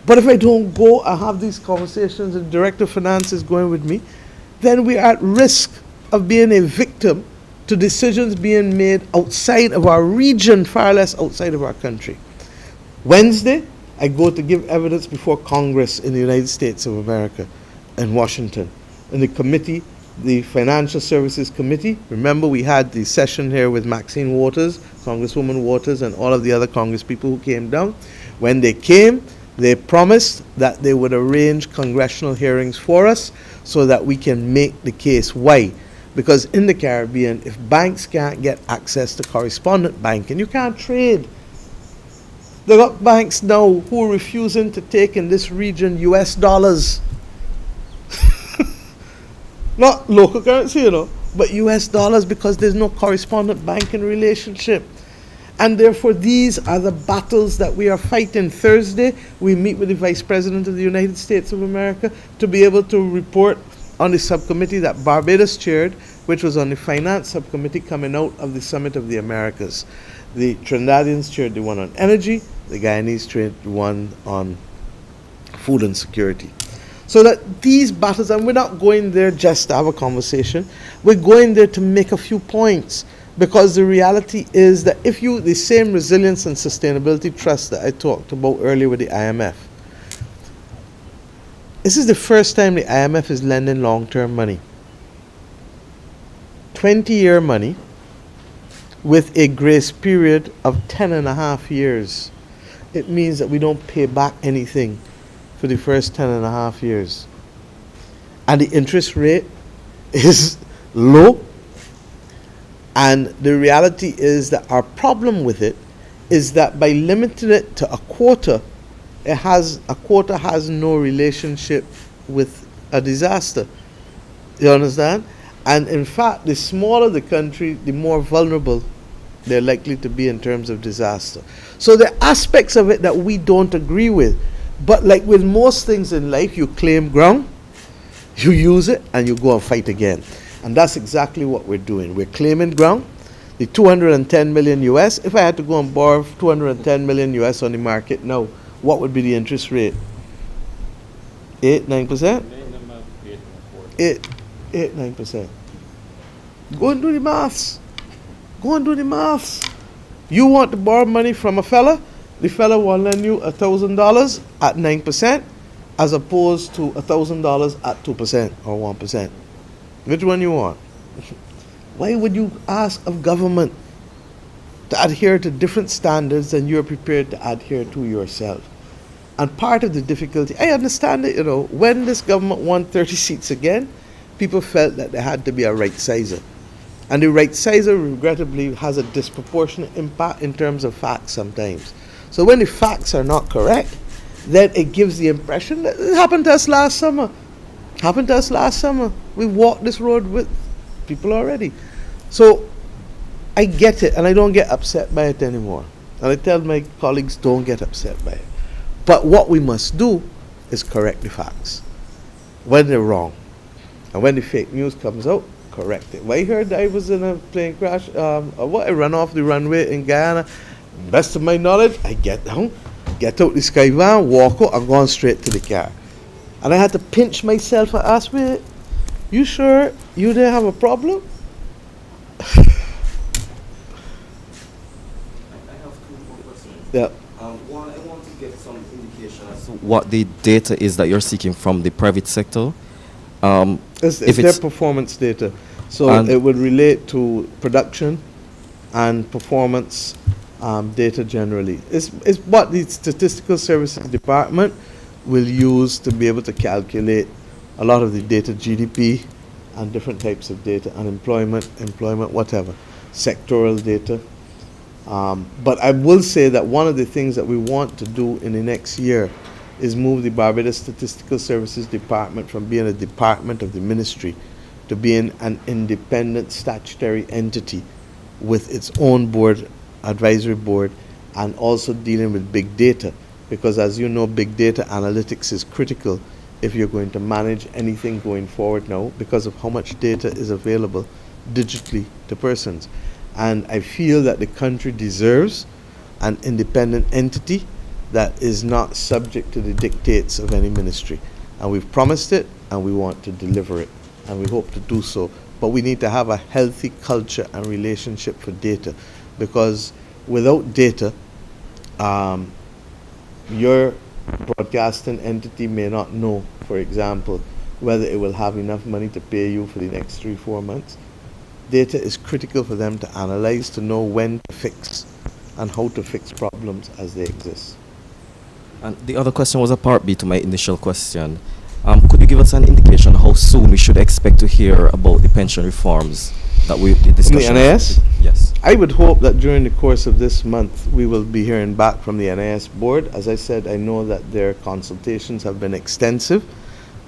But if I don't go and have these conversations and Director of Finance is going with me, then we are at risk of being a victim to decisions being made outside of our region, far less outside of our country. Wednesday, I go to give evidence before Congress in the United States of America in Washington. In the committee, the Financial Services Committee, remember we had the session here with Maxine Waters, Congresswoman Waters, and all of the other Congress people who came down. When they came, they promised that they would arrange congressional hearings for us so that we can make the case. Why? Because in the Caribbean, if banks can't get access to correspondent banking, you can't trade. There are banks now who are refusing to take in this region US dollars. Not local currency, but US dollars because there's no correspondent banking relationship. And therefore, these are the battles that we are fighting. Thursday, we meet with the Vice President of the United States of America to be able to report on the subcommittee that Barbados chaired, which was on the finance subcommittee coming out of the Summit of the Americas. The Trinidadians chaired the one on energy, the Guyanese chaired the one on food and security. So that these battles, and we're not going there just to have a conversation, we're going there to make a few points. Because the reality is that if the same resilience and sustainability trust that I talked about earlier with the IMF, this is the first time the IMF is lending long-term money. 20-year money with a grace period of 10.5 years. It means that we don't pay back anything for the first 10.5 years. And the interest rate is low. And the reality is that our problem with it is that by limiting it to a quarter has no relationship with a disaster. You understand? And in fact, the smaller the country, the more vulnerable they're likely to be in terms of disaster. So there are aspects of it that we don't agree with. But like with most things in life, you claim ground, you use it, and you go and fight again. And that's exactly what we're doing. We're claiming ground. The 210 million US, if I had to go and borrow 210 million US on the market now, what would be the interest rate? 8-9%? 8-9%. Go and do the maths. Go and do the maths. You want to borrow money from a fella, the fella will lend you $1,000 at 9% as opposed to $1,000 at 2% or 1%. Which one you want? Why would you ask of government to adhere to different standards than you're prepared to adhere to yourself? And part of the difficulty, I understand it, when this government won 30 seats again, people felt that there had to be a right sizer. And the right sizer, regrettably, has a disproportionate impact in terms of facts sometimes. So when the facts are not correct, then it gives the impression that it happened to us last summer. We walked this road with people already. So I get it, and I don't get upset by it anymore. And I tell my colleagues, don't get upset by it. But what we must do is correct the facts when they're wrong. And when the fake news comes out, correct it. When I heard I was in a plane crash, I ran off the runway in Guyana. Best of my knowledge, I get down, get out the sky van, walk out, and gone straight to the car. And I had to pinch myself and ask me, you sure you didn't have a problem? Yeah. One, I want to get some indication as to what the data is that you're seeking from the private sector. It's If their it's- performance data. So And- it would relate to production and performance data generally. It's what the Statistical Services Department will use to be able to calculate a lot of the data, GDP and different types of data, unemployment, employment, whatever, sectoral data. But I will say that one of the things that we want to do in the next year is move the Barbados Statistical Services Department from being a department of the ministry to being an independent statutory entity with its own board, advisory board, and also dealing with big data. Because as you know, big data analytics is critical if you're going to manage anything going forward now because of how much data is available digitally to persons. And I feel that the country deserves an independent entity that is not subject to the dictates of any ministry. And we've promised it, and we want to deliver it, and we hope to do so. But we need to have a healthy culture and relationship for data, because without data, your broadcasting entity may not know, for example, whether it will have enough money to pay you for the next 3-4 months. Data is critical for them to analyze, to know when to fix and how to fix problems as they exist. And the other question was a part B to my initial question. Could you give us an indication how soon we should expect to hear about the pension reforms that the discussion? NIS? Yes. I would hope that during the course of this month, we will be hearing back from the NIS board. As I said, I know that their consultations have been extensive.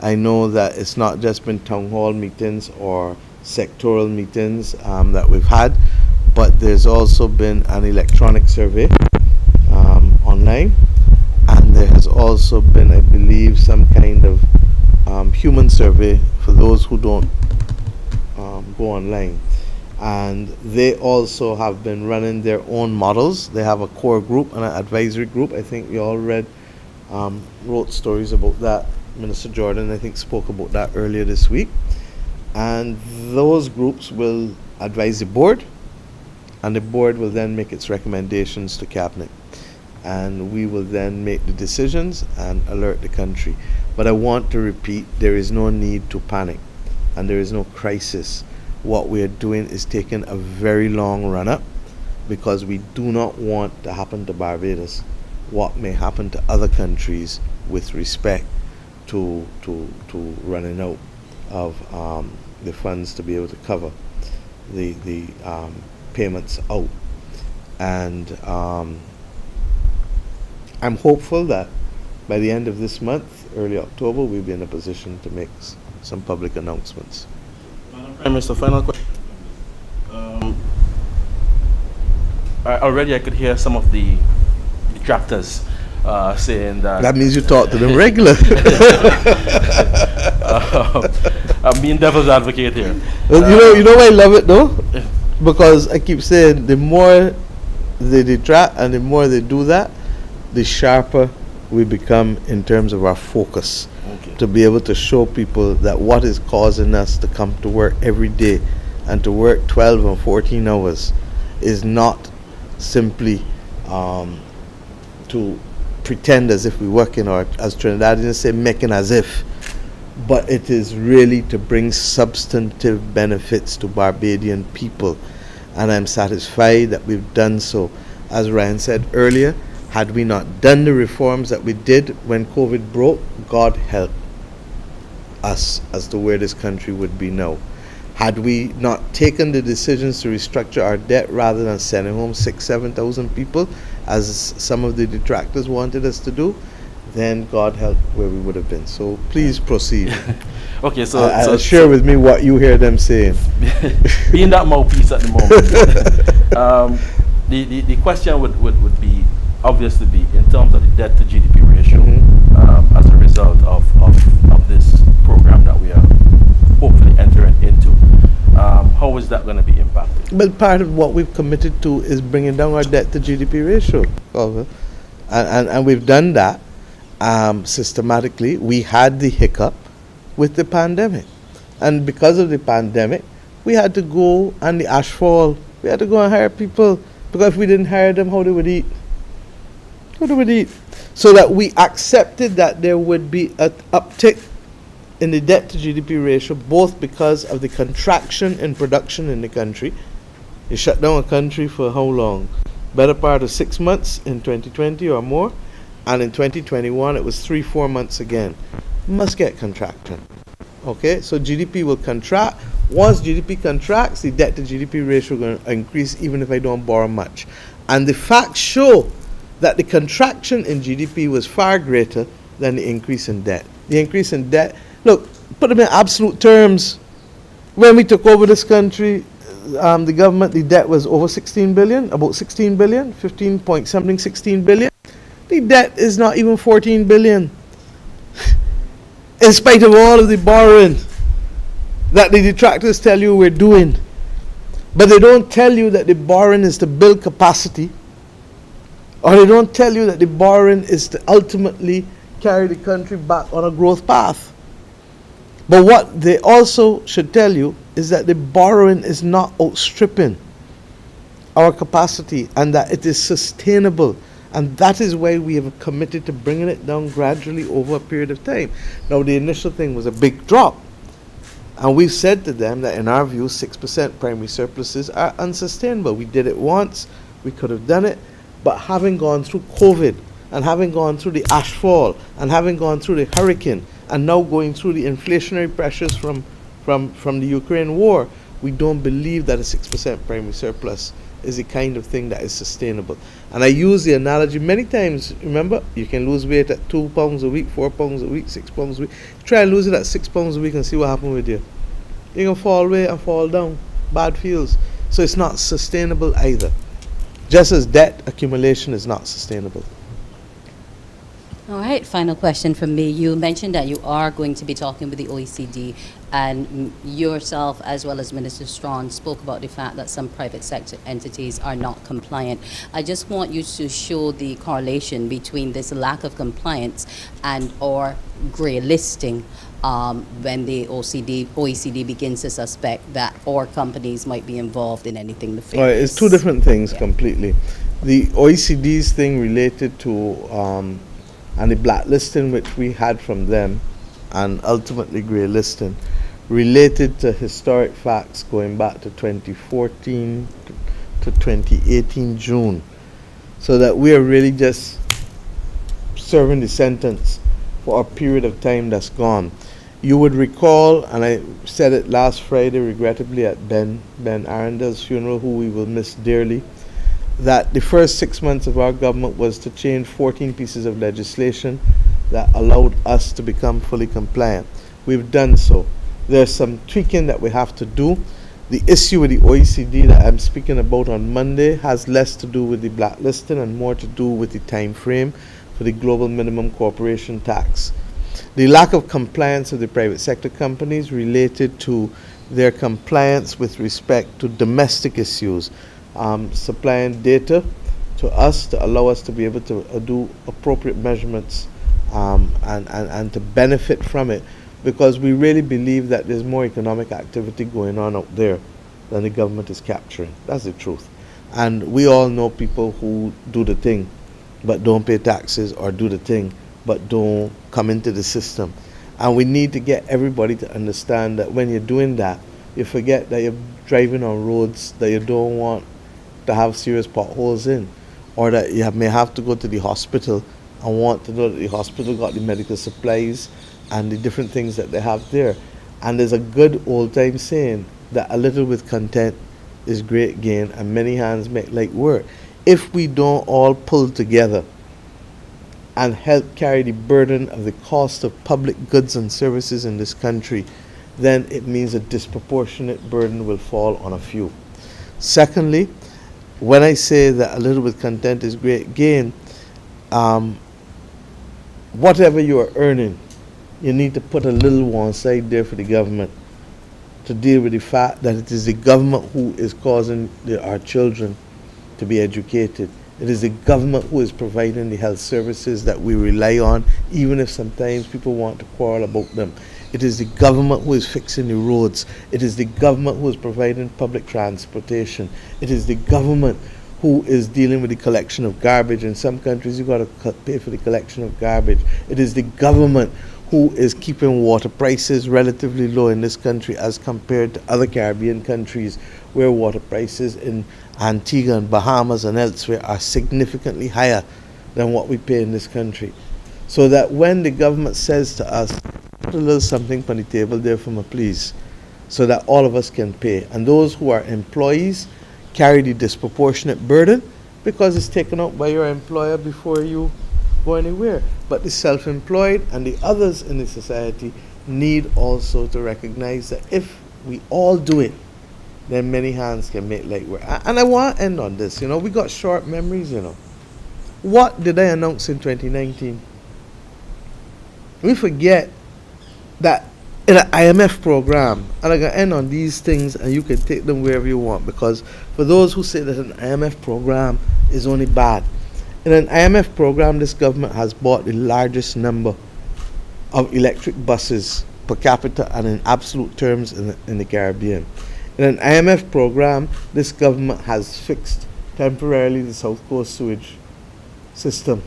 I know that it's not just been town hall meetings or sectoral meetings that we've had, but there's also been an electronic survey online, and there has also been, I believe, some kind of human survey for those who don't go online. And they also have been running their own models. They have a core group and an advisory group. I think you all wrote stories about that. Minister Jordan, I think, spoke about that earlier this week. And those groups will advise the board, and the board will then make its recommendations to cabinet. And we will then make the decisions and alert the country. But I want to repeat, there is no need to panic, and there is no crisis. What we are doing is taking a very long run up, because we do not want to happen to Barbados what may happen to other countries with respect to running out of the funds to be able to cover the payments out. And I'm hopeful that by the end of this month, early October, we'll be in a position to make some public announcements. Madam Prime Minister, final question. Already I could hear some of the detractors saying that... That means you talk to them regular. I'm being devil's advocate here. Well, you know why I love it though? Because I keep saying the more they detract and the more they do that, the sharper we become in terms of our focus. Okay. To be able to show people that what is causing us to come to work every day and to work 12 and 14 hours is not simply to pretend as if we work in, or as Trinidadians say, making as if, but it is really to bring substantive benefits to Barbadian people. And I'm satisfied that we've done so. As Ryan said earlier, had we not done the reforms that we did when COVID broke, God help us as to where this country would be now. Had we not taken the decisions to restructure our debt rather than sending home 7,000 people, as some of the detractors wanted us to do, then God help where we would have been. So please proceed. Okay, so share with me what you hear them saying. being that mouthpiece at the moment, the question would be, obviously be in terms of the debt to GDP ratio Mm-hmm. as a result of this program that we are hopefully entering into? How is that going to be impacted? But part of what we've committed to is bringing down our debt to GDP ratio, Oliver. And we've done that systematically. We had the hiccup with the pandemic. And because of the pandemic, we had to go and the ashfall. We had to go and hire people, because if we didn't hire them, how they would eat? How they would eat? So that we accepted that there would be an uptick in the debt to GDP ratio, both because of the contraction in production in the country. You shut down a country for how long? Better part of 6 months in 2020 or more, and in 2021 it was 3-4 months again. Must get contraction. Okay, so GDP will contract. Once GDP contracts, the debt to GDP ratio going to increase even if I don't borrow much. And the facts show that the contraction in GDP was far greater than the increase in debt. The increase in debt, look, put them in absolute terms. When we took over this country, the government, the debt was over 16 billion, about 16 billion, 15 point something, 16 billion. The debt is not even 14 billion. In spite of all of the borrowing that the detractors tell you we're doing. But they don't tell you that the borrowing is to build capacity, or they don't tell you that the borrowing is to ultimately carry the country back on a growth path. But what they also should tell you is that the borrowing is not outstripping our capacity, and that it is sustainable. And that is why we have committed to bringing it down gradually over a period of time. Now, the initial thing was a big drop. And we've said to them that in our view, 6% primary surpluses are unsustainable. We did it once, we could have done it, but having gone through COVID, and having gone through the ashfall, and having gone through the hurricane, and now going through the inflationary pressures from the Ukraine war, we don't believe that a 6% primary surplus is the kind of thing that is sustainable. And I use the analogy many times. Remember, you can lose weight at 2 pounds a week, 4 pounds a week, 6 pounds a week. Try and lose it at 6 pounds a week and see what happens with you. You're going to fall away and fall down. Bad feels. So it's not sustainable either. Just as debt accumulation is not sustainable. All right, final question from me. You mentioned that you are going to be talking with the OECD, and yourself, as well as Minister Strawn, spoke about the fact that some private sector entities are not compliant. I just want you to show the correlation between this lack of compliance and or grey listing when the OECD begins to suspect that our companies might be involved in anything nefarious. Right, it's two different things Yeah. completely. The OECD's thing related to and the blacklisting which we had from them, and ultimately grey listing, related to historic facts going back to 2014 to 2018 June. So that we are really just serving the sentence for a period of time that's gone. You would recall, and I said it last Friday regrettably at Ben Arendel's funeral, who we will miss dearly, that the first 6 months of our government was to change 14 pieces of legislation that allowed us to become fully compliant. We've done so. There's some tweaking that we have to do. The issue with the OECD that I'm speaking about on Monday has less to do with the blacklisting and more to do with the time frame for the global minimum corporation tax. The lack of compliance of the private sector companies related to their compliance with respect to domestic issues, supplying data to us to allow us to be able to do appropriate measurements and to benefit from it, because we really believe that there's more economic activity going on out there than the government is capturing. That's the truth. And we all know people who do the thing but don't pay taxes, or do the thing but don't come into the system. And we need to get everybody to understand that when you're doing that, you forget that you're driving on roads that you don't want to have serious potholes in, or that you may have to go to the hospital and want to know that the hospital got the medical supplies and the different things that they have there. And there's a good old time saying that a little with content is great gain, and many hands make light work. If we don't all pull together and help carry the burden of the cost of public goods and services in this country, then it means a disproportionate burden will fall on a few. Secondly, when I say that a little with content is great gain, um, whatever you are earning, you need to put a little one side there for the government to deal with the fact that it is the government who is causing our children to be educated. It is the government who is providing the health services that we rely on, even if sometimes people want to quarrel about them. It is the government who is fixing the roads. It is the government who is providing public transportation. It is the government who is dealing with the collection of garbage. In some countries, you've got to pay for the collection of garbage. It is the government who is keeping water prices relatively low in this country as compared to other Caribbean countries where water prices in Antigua and Bahamas and elsewhere are significantly higher than what we pay in this country. So that when the government says to us, put a little something on the table there for me, please, so that all of us can pay. And those who are employees carry the disproportionate burden because it's taken out by your employer before you go anywhere. But the self-employed and the others in the society need also to recognize that if we all do it, then many hands can make light work. And I want to end on this. We got short memories. What did I announce in 2019? We forget that in an IMF program, and I'm going to end on these things and you can take them wherever you want, because for those who say that an IMF program is only bad, in an IMF program, this government has bought the largest number of electric buses per capita and in absolute terms in the Caribbean. In an IMF program, this government has fixed temporarily the South Coast sewage system.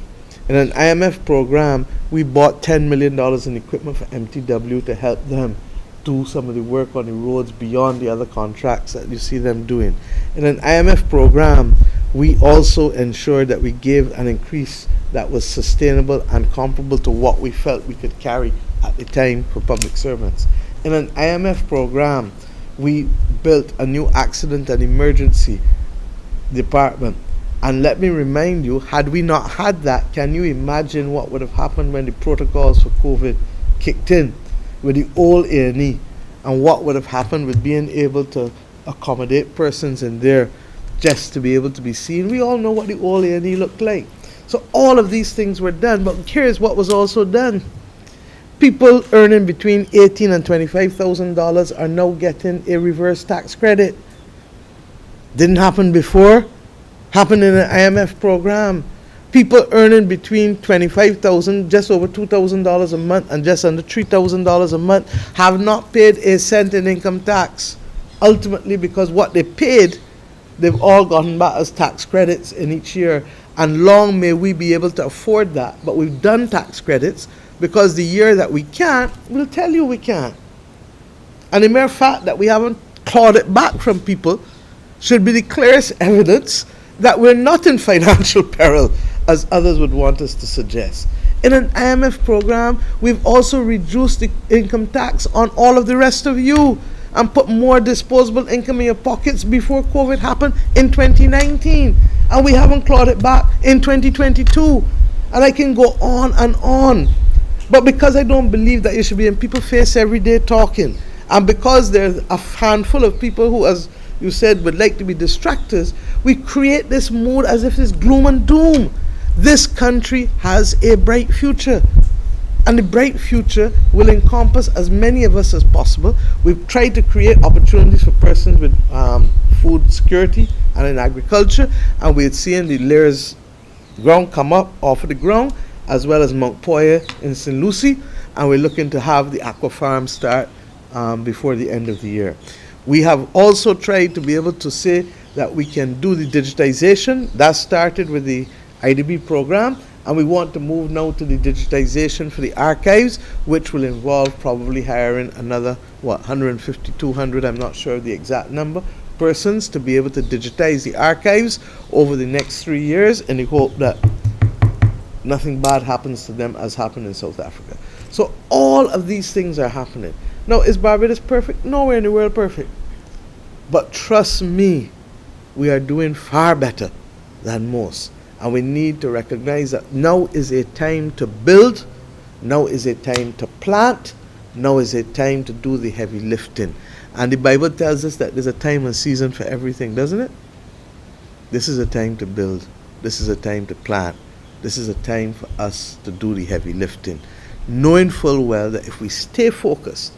In an IMF program, we bought $10 million in equipment for MTW to help them do some of the work on the roads beyond the other contracts that you see them doing. In an IMF program, we also ensured that we gave an increase that was sustainable and comparable to what we felt we could carry at the time for public servants. In an IMF program, we built a new accident and emergency department. And let me remind you, had we not had that, can you imagine what would have happened when the protocols for COVID kicked in with the old A&E, and what would have happened with being able to accommodate persons in there just to be able to be seen? We all know what the old A&E looked like. So all of these things were done, but here's what was also done. People earning between $18,000 and $25,000 are now getting a reverse tax credit. Didn't happen before. Happened in an IMF program. People earning between $25,000, just over $2,000 a month, and just under $3,000 a month have not paid a cent in income tax. Ultimately, because what they paid, they've all gotten back as tax credits in each year. And long may we be able to afford that. But we've done tax credits because the year that we can't, we'll tell you we can't. And the mere fact that we haven't clawed it back from people should be the clearest evidence that we're not in financial peril, as others would want us to suggest. In an IMF program, we've also reduced the income tax on all of the rest of you and put more disposable income in your pockets before COVID happened in 2019. And we haven't clawed it back in 2022. And I can go on and on. But because I don't believe that you should be in people's face every day talking, and because there's a handful of people who, as you said, would like to be distractors, we create this mood as if it's gloom and doom. This country has a bright future. And the bright future will encompass as many of us as possible. We've tried to create opportunities for persons with food security and in agriculture. And we're seeing the layers ground come up off of the ground, as well as Mount Poyer in St. Lucie. And we're looking to have the aqua farm start before the end of the year. We have also tried to be able to say that we can do the digitization. That started with the IDB program, and we want to move now to the digitization for the archives, which will involve probably hiring another, 150, 200, I'm not sure the exact number, persons to be able to digitize the archives over the next 3 years, in the hope that nothing bad happens to them as happened in South Africa. So all of these things are happening. Now, is Barbados perfect? Nowhere in the world perfect. But trust me, we are doing far better than most. And we need to recognize that now is a time to build, now is a time to plant, now is a time to do the heavy lifting. And the Bible tells us that there's a time and season for everything, doesn't it? This is a time to build. This is a time to plant. This is a time for us to do the heavy lifting, knowing full well that if we stay focused,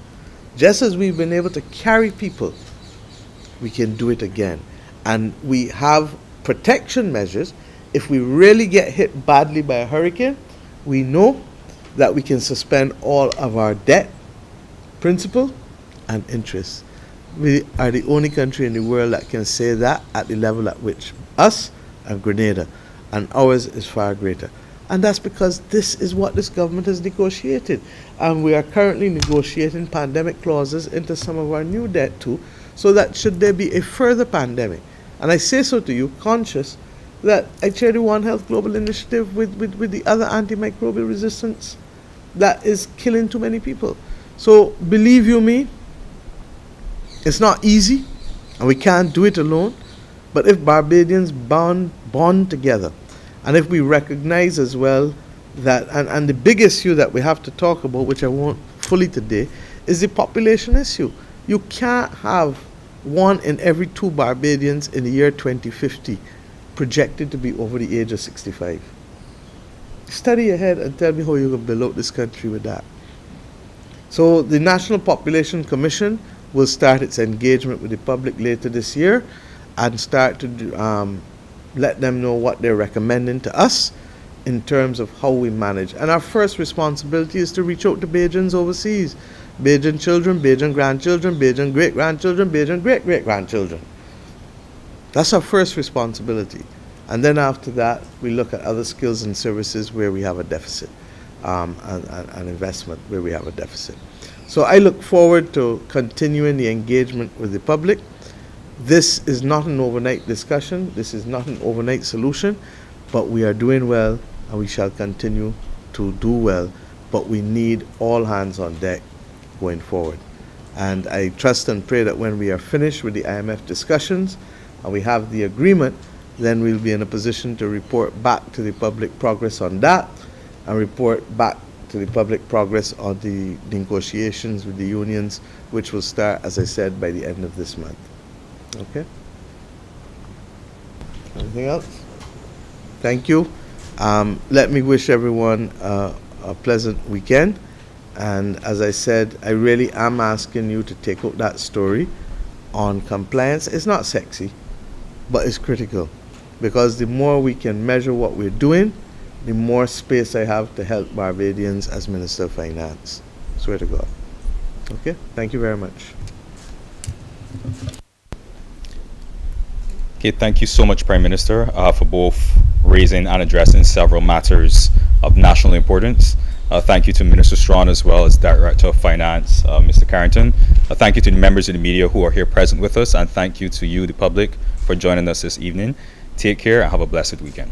just as we've been able to carry people, we can do it again. And we have protection measures. If we really get hit badly by a hurricane, we know that we can suspend all of our debt, principal, and interest. We are the only country in the world that can say that at the level at which us and Grenada, and ours is far greater. And that's because this is what this government has negotiated. And we are currently negotiating pandemic clauses into some of our new debt too, so that should there be a further pandemic, and I say so to you, conscious that I chair the One Health Global Initiative with the other antimicrobial resistance that is killing too many people. So believe you me, it's not easy, and we can't do it alone, but if Barbadians bond together, and if we recognize as well that, and the big issue that we have to talk about, which I won't fully today, is the population issue. You can't have 1 in every 2 Barbadians in the year 2050 projected to be over the age of 65. Study ahead and tell me how you're going to build out this country with that. So the National Population Commission will start its engagement with the public later this year and start to let them know what they're recommending to us in terms of how we manage. And our first responsibility is to reach out to Bajans overseas. Bajan children, Bajan grandchildren, Bajan great-grandchildren, Bajan great-great-grandchildren. That's our first responsibility. And then after that, we look at other skills and services where we have a deficit, and investment where we have a deficit. So I look forward to continuing the engagement with the public. This is not an overnight discussion. This is not an overnight solution, but we are doing well, and we shall continue to do well. But we need all hands on deck going forward. And I trust and pray that when we are finished with the IMF discussions and we have the agreement, then we'll be in a position to report back to the public progress on that, and report back to the public progress on the negotiations with the unions, which will start, as I said, by the end of this month. Okay? Anything else? Thank you. Let me wish everyone a pleasant weekend. And as I said, I really am asking you to take out that story on compliance. It's not sexy, but it's critical, because the more we can measure what we're doing, the more space I have to help Barbadians as Minister of Finance. Swear to God. Okay? Thank you very much. Okay, thank you so much, Prime Minister, for both raising and addressing several matters of national importance. Thank you to Minister Strawn as well as Director of Finance, Mr. Carrington. Thank you to the members of the media who are here present with us, and thank you to you, the public, for joining us this evening. Take care and have a blessed weekend.